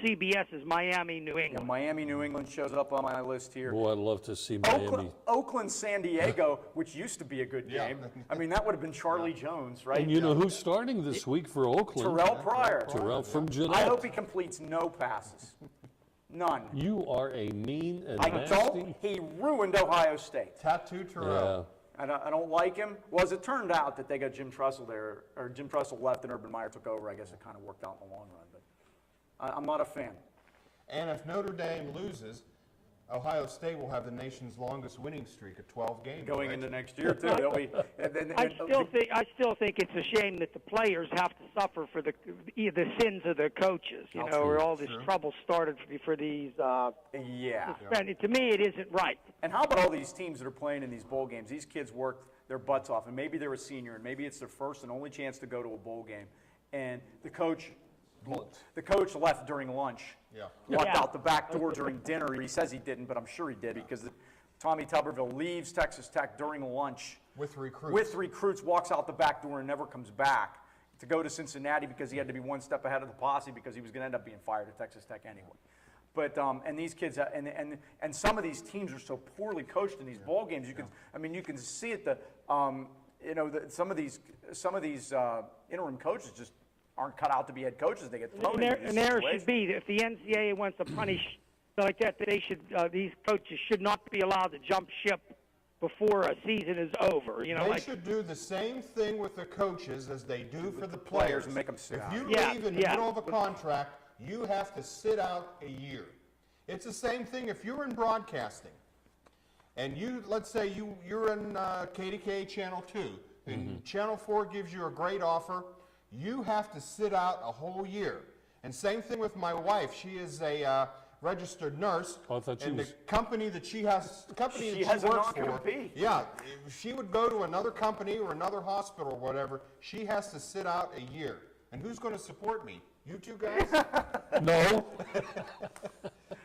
CBS is Miami, New England. Yeah, Miami, New England shows up on my list here. Boy, I'd love to see Miami. Oakland, San Diego, which used to be a good game. I mean, that would have been Charlie Jones, right? And you know who's starting this week for Oakland? Terrell Pryor. Terrell from Jeanette. I hope he completes no passes. None. You are a mean and I nasty. don't. He ruined Ohio State. Tattoo Terrell. I don't like him. Well, as it turned out that they got Jim Trussell there, or Jim Trussell left and Urban Meyer took over, I guess it kind of worked out in the long run. But I'm not a fan. And if Notre Dame loses, Ohio State will have the nation's longest winning streak of 12 games. Going into next year, too. I still think it's a shame that the players have to suffer for the sins of their coaches. You know, where all this trouble started for these. Yeah. To me, it isn't right. And how about all these teams that are playing in these bowl games? These kids worked their butts off, and maybe they're a senior, and maybe it's their first and only chance to go to a bowl game, and the coach left during lunch. Yeah. Walked out the back door during dinner. He says he didn't, but I'm sure he did, because Tommy Tuberville leaves Texas Tech during lunch with recruits, walks out the back door and never comes back to go to Cincinnati because he had to be one step ahead of the posse because he was going to end up being fired at Texas Tech anyway. But and these kids and some of these teams are so poorly coached in these ball games. You can see it. Some of these interim coaches just aren't cut out to be head coaches. They get thrown into these And there situations. should be, if the NCAA wants to punish like that, they should. These coaches should not be allowed to jump ship before a season is over. They should do the same thing with the coaches as they do for the players. And make them sit If out. you leave in the middle of a contract, you have to sit out a year. It's the same thing if you're in broadcasting, and let's say you're in KDKA Channel 2, and Channel 4 gives you a great offer, you have to sit out a whole year. And same thing with my wife. She is a registered nurse, and the company that she works for, if she would go to another company or another hospital or whatever, she has to sit out a year. And who's going to support me? You two guys? No.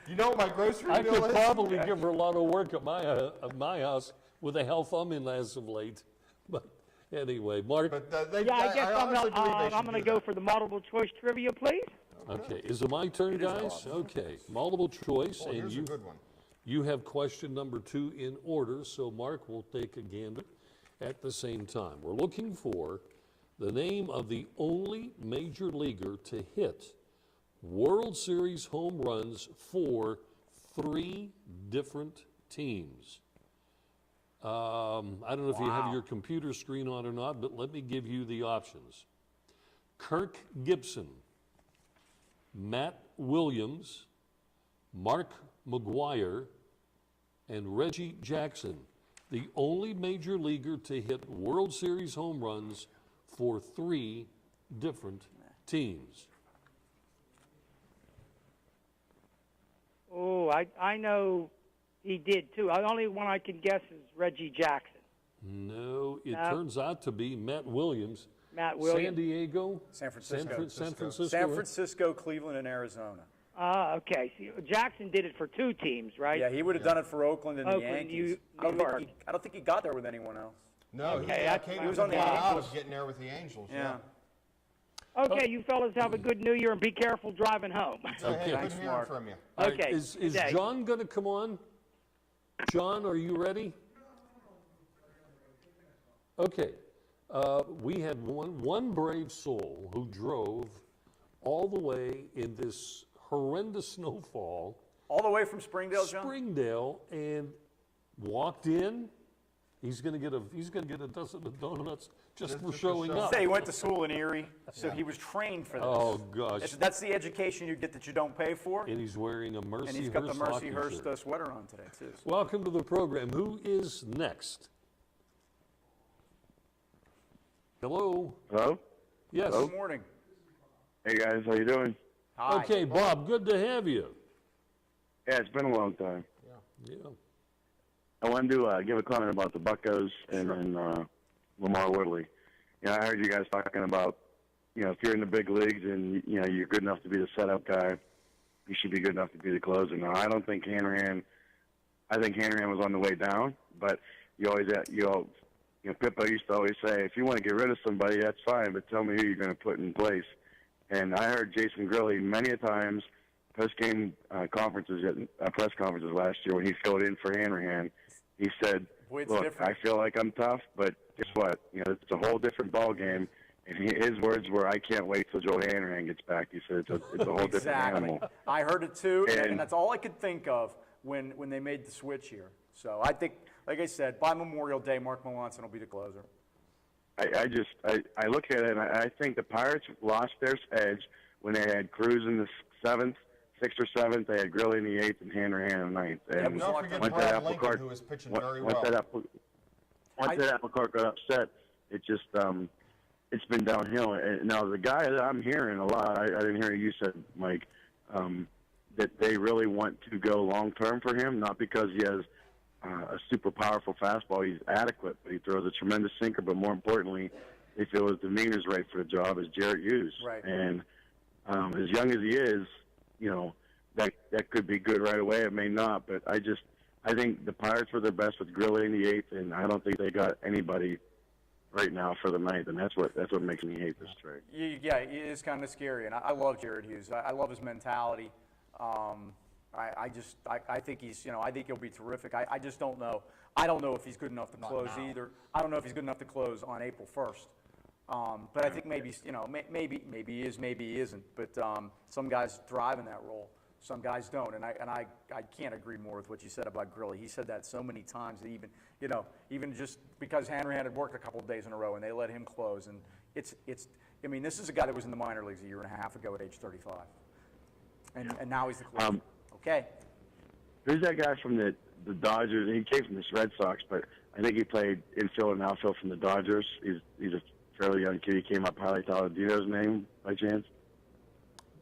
You know what my grocery I bill could is? probably give her a lot of work at my house with the health I'm in as of late. But anyway, Mark. I guess I'm going to go for the multiple choice trivia, please. Okay, is it my turn, guys? Okay, multiple choice, and here's a good one. You have question number 2 in order, so Mark will take a gander at the same time. We're looking for the name of the only major leaguer to hit World Series home runs for 3 different teams. I don't know if you have your computer screen on or not, but let me give you the options. Kirk Gibson, Matt Williams, Mark McGwire, and Reggie Jackson, the only major leaguer to hit World Series home runs for 3 different teams. Oh, I know he did too. The only one I can guess is Reggie Jackson. No, it turns out to be Matt Williams. Matt Williams. San Diego? San Francisco. San Francisco, Cleveland, and Arizona. Okay. See, Jackson did it for 2 teams, right? Yeah, he would have done it for Oakland and the Yankees. New York. I don't think he got there with anyone else. No, he was on the out of getting there with the Angels. Yeah. Okay, you fellas have a good New Year and be careful driving home. Okay, good hearing from you. Okay. Is John going to come on? John, are you ready? Okay. We had one brave soul who drove all the way in this horrendous snowfall. All the way from Springdale, John? Springdale, and walked in. He's going to get a dozen of donuts just for showing up. He went to school in Erie, so he was trained for this. Oh, gosh. That's the education you get that you don't pay for. And he's wearing a Mercyhurst And he's got the Mercyhurst Mercyhurst sweater on today, too. Welcome to the program. Who is next? Hello? Hello? Yes. Good morning. Hey, guys. How you doing? Hi. Okay, Bob, good to have you. Yeah, it's been a long time. Yeah. I wanted to give a comment about the Buccos and Lamar Woodley. I heard you guys talking about, if you're in the big leagues and, you're good enough to be the setup guy, you should be good enough to be the closer. Now, I think Hanrahan was on the way down, but Pippo used to always say, if you want to get rid of somebody, that's fine, but tell me who you're going to put in place. And I heard Jason Grilli many a times, post-game press conferences last year when he filled in for Hanrahan, he said, look, I feel like I'm tough, but guess what? It's a whole different ball game. And his words were, I can't wait till Joe Hanrahan gets back. He said it's a whole different animal. I heard it too, and that's all I could think of when they made the switch here. So I think, like I said, by Memorial Day, Mark Melanson will be the closer. I look at it, and I think the Pirates lost their edge when they had Cruz in the 7th, 6th or 7th. They had Grilli in the 8th and Hanrahan in the 9th. And don't forget Brad Lincoln, who was pitching very well. Once that apple cart got upset, it just it's been downhill. And now the guy that I'm hearing a lot, I didn't hear you said, Mike, that they really want to go long term for him, not because he has a super powerful fastball. He's adequate, but he throws a tremendous sinker. But more importantly, they feel his demeanor's right for the job is Jarrett Hughes. Right. And as young as he is, that could be good right away. It may not, but I think the Pirates were their best with Grilli in the 8th, and I don't think they got anybody right now for the 9th, and that's what makes me hate this trade. Yeah, it is kind of scary, and I love Jarrett Hughes. I love his mentality. I think he's, I think he'll be terrific. I just don't know. I don't know if he's good enough to close either. I don't know if he's good enough to close on April 1st. But I think maybe, maybe he is, maybe he isn't. But some guys thrive in that role. Some guys don't. And I can't agree more with what you said about Grilly. He said that so many times that even just because Hanrahan had worked a couple of days in a row and they let him close. And I mean, this is a guy that was in the minor leagues a year and a half ago at age 35. And now he's the closer. Okay. Who's that guy from the Dodgers? He came from the Red Sox, but I think he played infield and outfield from the Dodgers. He's a fairly young kid. He came up highlights out. Do you know his name by chance?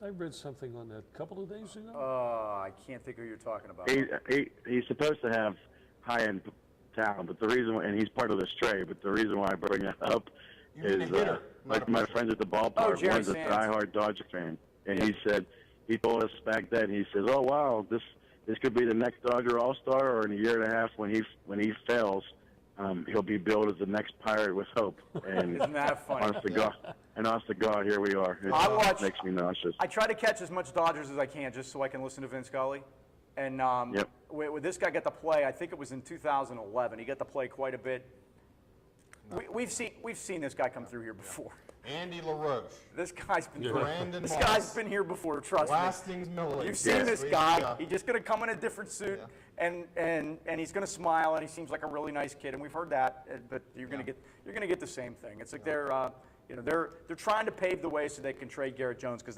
I read something on that a couple of days ago. I can't think of who you're talking about. He's supposed to have high-end talent, but the reason, and he's part of this trade, but the reason why I bring that up is like my friends at the ballpark, one's a diehard Dodger fan, and he said, he told us back then, he says, oh, wow, this could be the next Dodger All-Star, or in a year and a half when he fails, he'll be billed as the next Pirate with hope. And isn't that funny? Honest to God, here we are. It makes me nauseous. I try to catch as much Dodgers as I can just so I can listen to Vince Scully. And when this guy got to play, I think it was in 2011, he got to play quite a bit. We've seen this guy come through here before. Andy LaRoche. This guy's been Brandon Moss. guy's been here before, trust Lastings me. Miller. You've seen this guy. He's just going to come in a different suit, and he's going to smile, and he seems like a really nice kid, and we've heard that. But you're going to get the same thing. It's like they're trying to pave the way so they can trade Garrett Jones because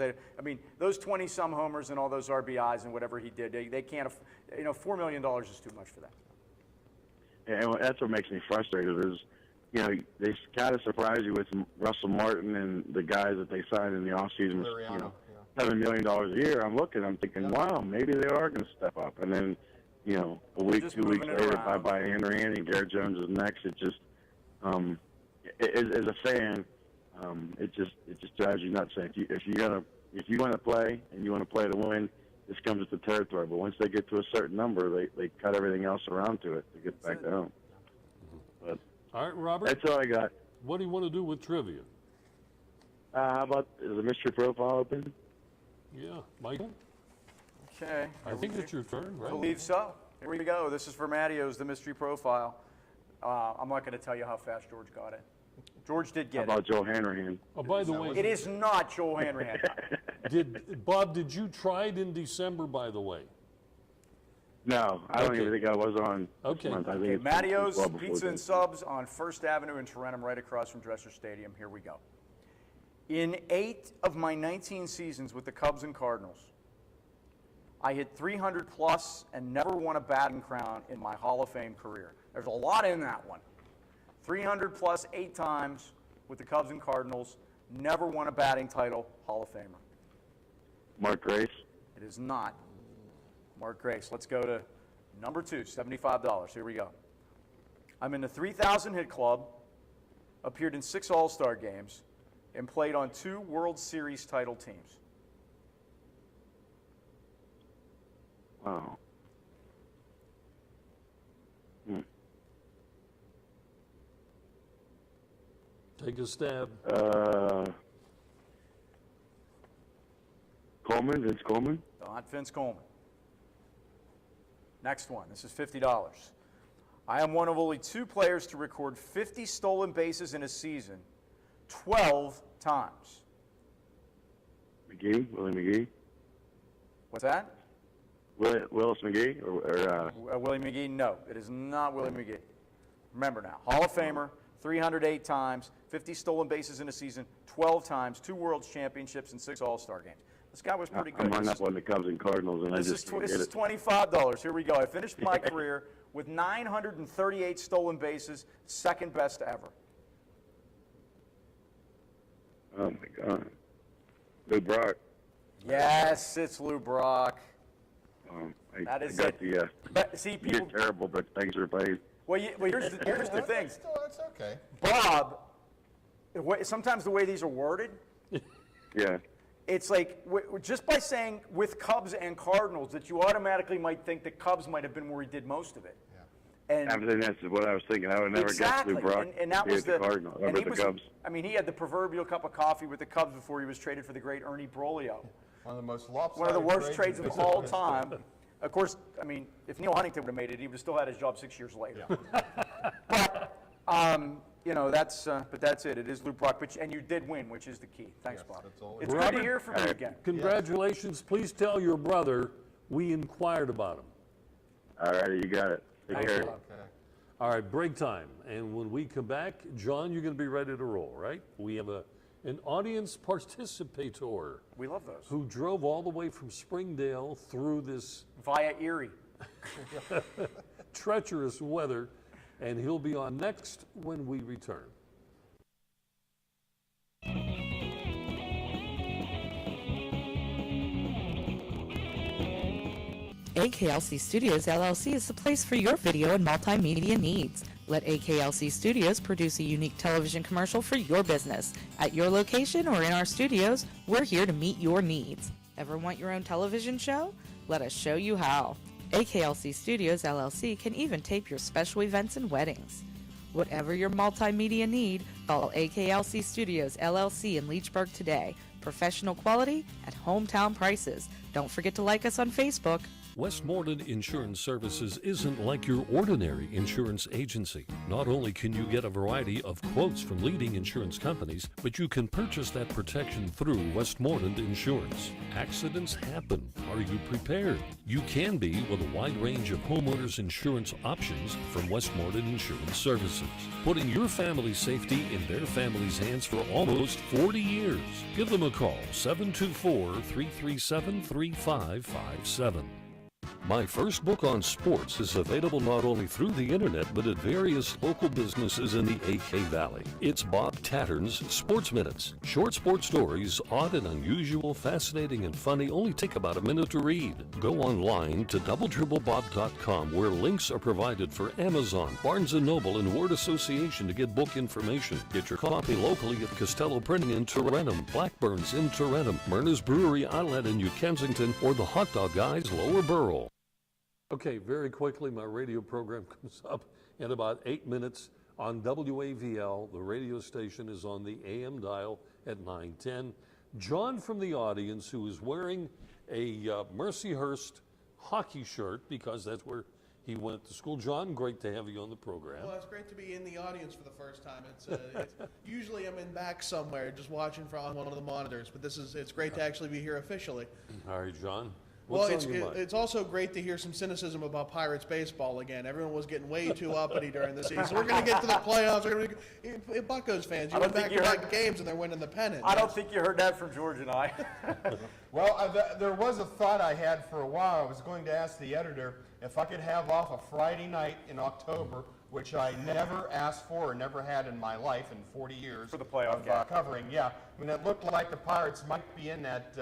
those 20-some homers and all those RBIs and whatever he did, they can't. $4 million is too much for that. And that's what makes me frustrated is, they kind of surprise you with Russell Martin and the guys that they signed in the offseason was, $7 million a year. I'm thinking, wow, maybe they are going to step up. And then, a week, 2 weeks later, bye-bye Hanrahan and Garrett Jones is next. It just, as a fan, it just drives you nuts. If you want to play and you want to play to win, this comes with the territory. But once they get to a certain number, they cut everything else around to it to get back down. But all right, Robert. That's all I got. What do you want to do with trivia? How about, is the mystery profile open? Yeah, Michael? Okay. I think it's your turn, right? I believe so. Here we go. This is for Mattio's, the mystery profile. I'm not going to tell you how fast George got it. George did get it. How about Joe Hanrahan? Oh, by the way. It is not Joe Hanrahan. Bob, did you try it in December, by the way? No, I don't even think I was on. Okay. Okay, Mattio's Pizza and Subs on First Avenue in Tarentum, right across from Dresser Stadium. Here we go. In 8 of my 19 seasons with the Cubs and Cardinals, I hit 300 plus and never won a batting crown in my Hall of Fame career. There's a lot in that one. 300 plus 8 times with the Cubs and Cardinals, never won a batting title, Hall of Famer. Mark Grace? It is not Mark Grace. Let's go to number 2, $75. Here we go. I'm in the 3,000 hit club, appeared in 6 All-Star games, and played on 2 World Series title teams. Wow. Take a stab. Vince Coleman? Not Vince Coleman. Next one. This is $50. I am one of only 2 players to record 50 stolen bases in a season 12 times. Willie McGee? What's that? Willis McGee? Willie McGee? No, it is not Willie McGee. Remember now, Hall of Famer, 308 times, 50 stolen bases in a season, 12 times, 2 World Championships, and 6 All-Star games. This guy was pretty good. I'm running up on the Cubs and Cardinals, and this is $25. Here we go. I finished my career with 938 stolen bases, second best ever. Oh, my God. Lou Brock. Yes, it's Lou Brock. That is it. See, people, you're terrible, but thanks for playing. Well, here's the thing. That's okay. Bob, sometimes the way these are worded, yeah, it's like just by saying with Cubs and Cardinals that you automatically might think that Cubs might have been where he did most of it. And that's what I was thinking. I would never guess Lou Brock. And that was the Cardinals over the Cubs. I mean, he had the proverbial cup of coffee with the Cubs before he was traded for the great Ernie Broglio. One of the most lopsided One of the worst trades of all time. Of course, I mean, if Neil Huntington would have made it, he would have still had his job 6 years later. But, you know, that's it. It is Lou Brock, and you did win, which is the key. Thanks, Bob. It's good to hear from you again. Congratulations. Please tell your brother we inquired about him. All right, you got it. Take care. Okay. All right, break time. And when we come back, John, you're going to be ready to roll, right? We have an audience participator. We love those. Who drove all the way from Springdale through this via Erie treacherous weather, and he'll be on next when we return. AKLC Studios LLC is the place for your video and multimedia needs. Let AKLC Studios produce a unique television commercial for your business. At your location or in our studios, we're here to meet your needs. Ever want your own television show? Let us show you how. AKLC Studios LLC can even tape your special events and weddings. Whatever your multimedia need, call AKLC Studios LLC in Leechburg today. Professional quality at hometown prices. Don't forget to like us on Facebook. Westmoreland Insurance Services isn't like your ordinary insurance agency. Not only can you get a variety of quotes from leading insurance companies, but you can purchase that protection through Westmoreland Insurance. Accidents happen. Are you prepared? You can be with a wide range of homeowners insurance options from Westmoreland Insurance Services. Putting your family's safety in their family's hands for almost 40 years. Give them a call, 724-337-3557. My first book on sports is available not only through the internet, but at various local businesses in the AK Valley. It's Bob Tattern's Sports Minutes. Short sports stories, odd and unusual, fascinating and funny, only take about a minute to read. Go online to doubletriplebob.com, where links are provided for Amazon, Barnes & Noble, and Word Association to get book information. Get your copy locally at Costello Printing in Tarentum, Blackburn's in Tarentum, Myrna's Brewery Outlet in New Kensington, or the Hot Dog Guys Lower Borough. Okay, very quickly, my radio program comes up in about 8 minutes on WAVL. The radio station is on the AM dial at 910. John from the audience, who is wearing a Mercyhurst hockey shirt, because that's where he went to school. John, great to have you on the program. Well, it's great to be in the audience for the first time. It's usually I'm in back somewhere just watching on one of the monitors, but it's great to actually be here officially. All right, John. Well, it's also great to hear some cynicism about Pirates baseball again. Everyone was getting way too uppity during the season. We're going to get to the playoffs. Buccos fans, you went back-to-back games and they're winning the pennant. I don't think you heard that from George and I. Well, there was a thought I had for a while. I was going to ask the editor if I could have off a Friday night in October, which I never asked for or never had in my life in 40 years. For the playoff of covering, yeah. I mean, it looked like the Pirates might be in that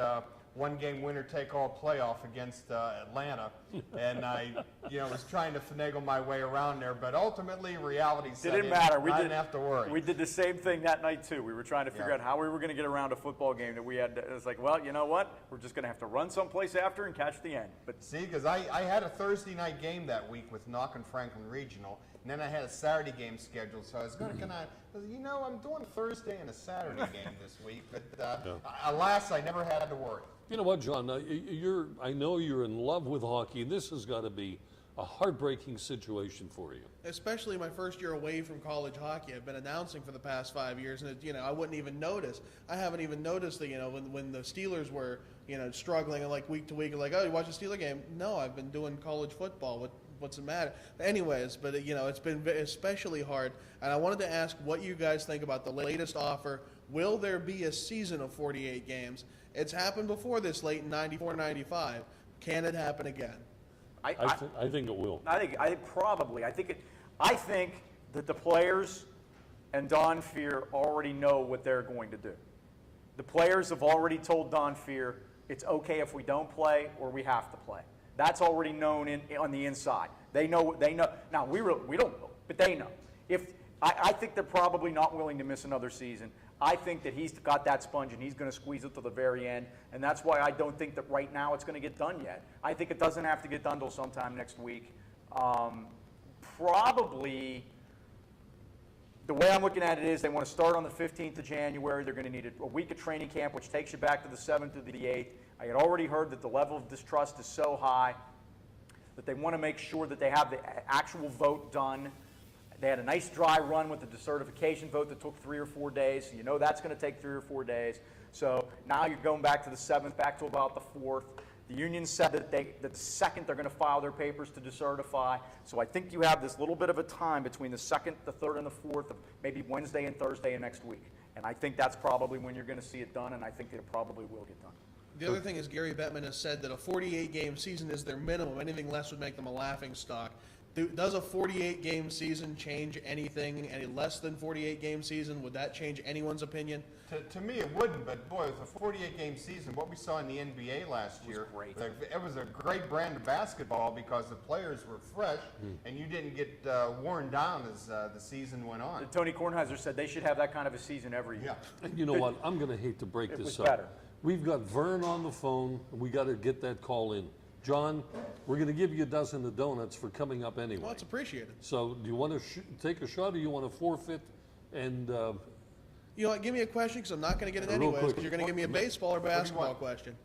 one-game winner-take-all playoff against Atlanta, and I, was trying to finagle my way around there, but ultimately reality set in. Didn't matter. I didn't have to worry. We did the same thing that night too. We were trying to figure out how we were going to get around a football game that we had. It was like, well, you know what? We're just going to have to run someplace after and catch the end. But see, because I had a Thursday night game that week with Knock and Franklin Regional, and then I had a Saturday game scheduled, so I was going to I'm doing Thursday and a Saturday game this week, but alas, I never had to worry. You know what, John? I know you're in love with hockey, and this has got to be a heartbreaking situation for you. Especially my first year away from college hockey. I've been announcing for the past 5 years, and I wouldn't even notice. I haven't even noticed that when the Steelers were struggling and like week to week, like, oh, you watch a Steeler game? No, I've been doing college football. What's the matter? Anyways, but it's been especially hard, and I wanted to ask what you guys think about the latest offer. Will there be a season of 48 games? It's happened before this late in 94, 95. Can it happen again? I think it will. I think that the players and Don Fear already know what they're going to do. The players have already told Don Fear it's okay if we don't play or we have to play. That's already known on the inside. They know. Now we don't know, but they know. I think they're probably not willing to miss another season. I think that he's got that sponge and he's going to squeeze it to the very end, and that's why I don't think that right now it's going to get done yet. I think it doesn't have to get done till sometime next week. Probably, the way I'm looking at it is they want to start on the 15th of January. They're going to need a week of training camp, which takes you back to the 7th or the 8th. I had already heard that the level of distrust is so high. that they want to make sure that they have the actual vote done. They had a nice dry run with the decertification vote that took 3 or 4 days. So you know that's going to take 3 or 4 days. So now you're going back to the 7th, back to about the 4th. The union said that the 2nd they're going to file their papers to decertify. So I think you have this little bit of a time between the 2nd, the 3rd, and the 4th, of maybe Wednesday and Thursday of next week. And I think that's probably when you're going to see it done, and I think it probably will get done. The other thing is Gary Bettman has said that a 48-game season is their minimum. Anything less would make them a laughingstock. Does a 48-game season change anything? Any less than 48-game season, would that change anyone's opinion? To me, it wouldn't, but boy, with a 48-game season, what we saw in the NBA last year, it was a great brand of basketball because the players were fresh and you didn't get worn down as the season went on. Tony Kornheiser said they should have that kind of a season every year. And you know what? I'm going to hate to break this up. Better. We've got Vern on the phone, and we got to get that call in. John, we're going to give you a dozen of donuts for coming up anyway. Well, it's appreciated. So do you want to take a shot, or you want to forfeit? And you know what? Give me a question because I'm not going to get it anyways. Because you're going to give me a baseball or basketball question.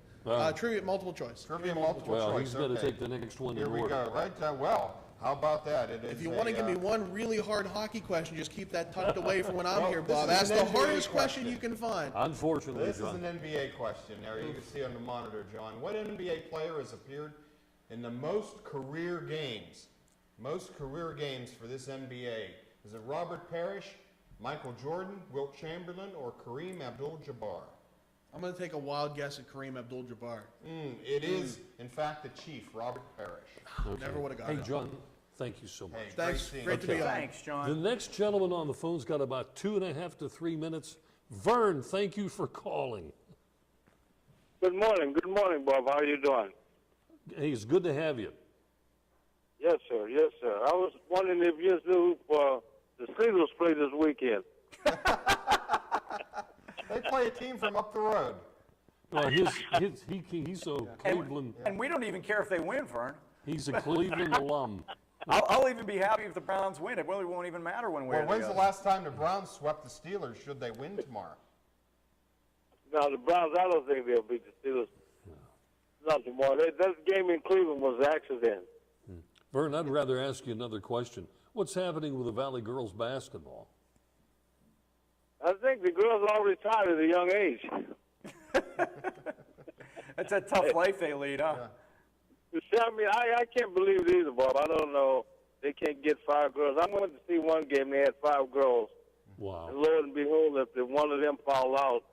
Trivia, multiple choice. Trivia, multiple choice. Well, he's going to take the next one in order. Here we go. Right. Well, how about that? If you want to give me one really hard hockey question, just keep that tucked away from when I'm here, Bob. Ask the hardest question you can find. Unfortunately, this John. is an NBA question. There you can see on the monitor, John. What NBA player has appeared in the most career games? Most career games for this NBA. Is it Robert Parrish, Michael Jordan, Wilt Chamberlain, or Kareem Abdul-Jabbar? I'm going to take a wild guess at Kareem Abdul-Jabbar. It is, in fact, the Chief, Robert Parrish. Okay. Never would have got it. Hey, John, thank you so much. Hey, Thanks. Great to be on. Thanks, John. The next gentleman on the phone's got about 2.5 to 3 minutes. Vern, thank you for calling. Good morning, Bob. How are you doing? Hey, it's good to have you. Yes, sir. Yes, sir. I was wondering if you knew the Steelers play this weekend. They play a team from up the road. Well, he's so Cleveland. And we don't even care if they win, Vern. He's a Cleveland alum. I'll even be happy if the Browns win. It really won't even matter when we're Well, when's the last time the Browns swept the Steelers should they win tomorrow? Now, the Browns, I don't think they'll beat the Steelers. Not tomorrow. That game in Cleveland was an accident. Vern, I'd rather ask you another question. What's happening with the Valley girls basketball? I think the girls are all retired at a young age. That's a tough life they lead, huh? I mean, I can't believe it either, Bob. I don't know. They can't get 5 girls. I went to see one game. They had 5 girls. Wow. And lo and behold, if one of them fall out,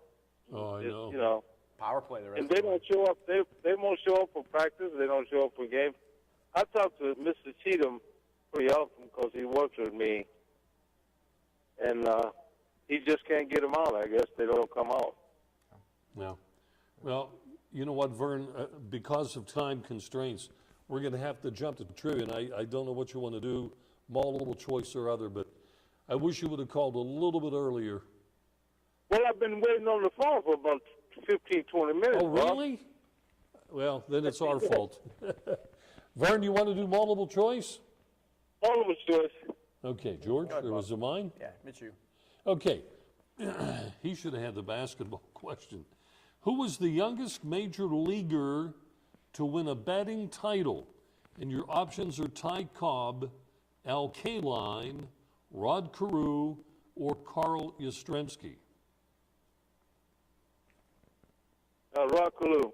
I know. You know. Power play the rest And they don't show up. They won't show up for practice. They don't show up for games. I talked to Mr. Cheatham pretty often because he works with me. And he just can't get them out, I guess. They don't come out. Yeah. Well, you know what, Vern? Because of time constraints, we're going to have to jump to trivia. And I don't know what you want to do, multiple choice or other, but I wish you would have called a little bit earlier. Well, I've been waiting on the phone for about 15, 20 minutes. Oh, really? Well, then it's our fault. Vern, you want to do multiple choice? Multiple choice. Okay, George, or was it mine? Yeah, it's you. Okay. He should have had the basketball question. Who was the youngest major leaguer to win a batting title? And your options are Ty Cobb, Al Kaline, Rod Carew, or Carl Yastrzemski. Rod Carew.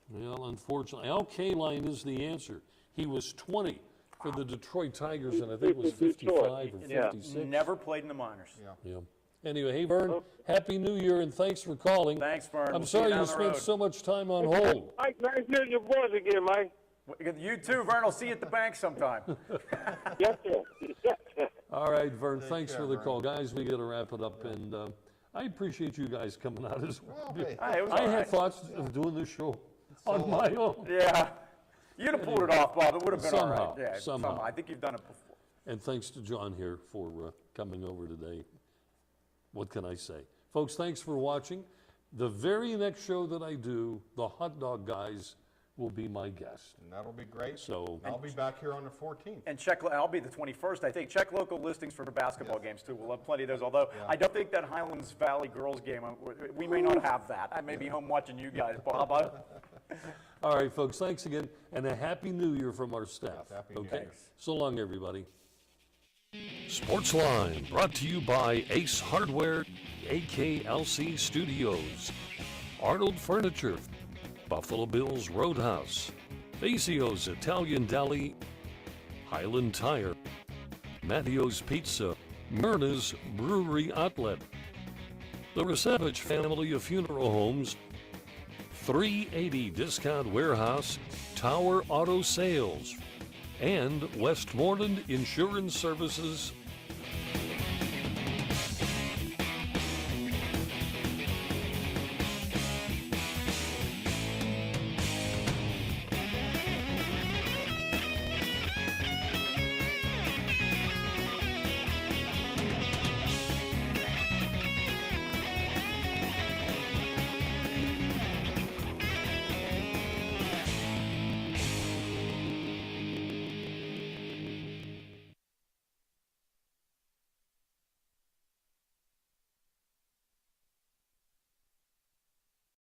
Well, unfortunately, Al Kaline is the answer. He was 20 for the Detroit Tigers, and I think it was 55 or 56. Never played in the minors. Yeah. Anyway, hey, Vern, Happy New Year, and thanks for calling. Thanks, Vern. I'm sorry you spent so much time on hold. Mike, nice hearing your voice again, Mike. You too, Vern. I'll see you at the bank sometime. Yes, sir. All right, Vern, thanks for the call. Guys, we got to wrap it up, and I appreciate you guys coming out as well. I had thoughts of doing this show on my own. Yeah. You'd have pulled it off, Bob. It would have been all right. Yeah, somehow. I think you've done it before. And thanks to John here for coming over today. What can I say? Folks, thanks for watching. The very next show that I do, the Hot Dog Guys will be my guest. And that'll be great. So I'll be back here on the 14th. And I'll be the 21st, I think. Check local listings for the basketball games, too. We'll have plenty of those, although I don't think that Highlands Valley girls game, we may not have that. I may be home watching you guys, Bob. All right, folks, thanks again, and a Happy New Year from our staff. Happy New okay? Year. So long, everybody. Sportsline, brought to you by Ace Hardware, AKLC Studios, Arnold Furniture, Buffalo Bills Roadhouse, Fasio's Italian Deli, Highland Tire, Matteo's Pizza, Myrna's Brewery Outlet, the Resavage family of funeral homes, 380 Discount Warehouse, Tower Auto Sales, and Westmoreland Insurance Services.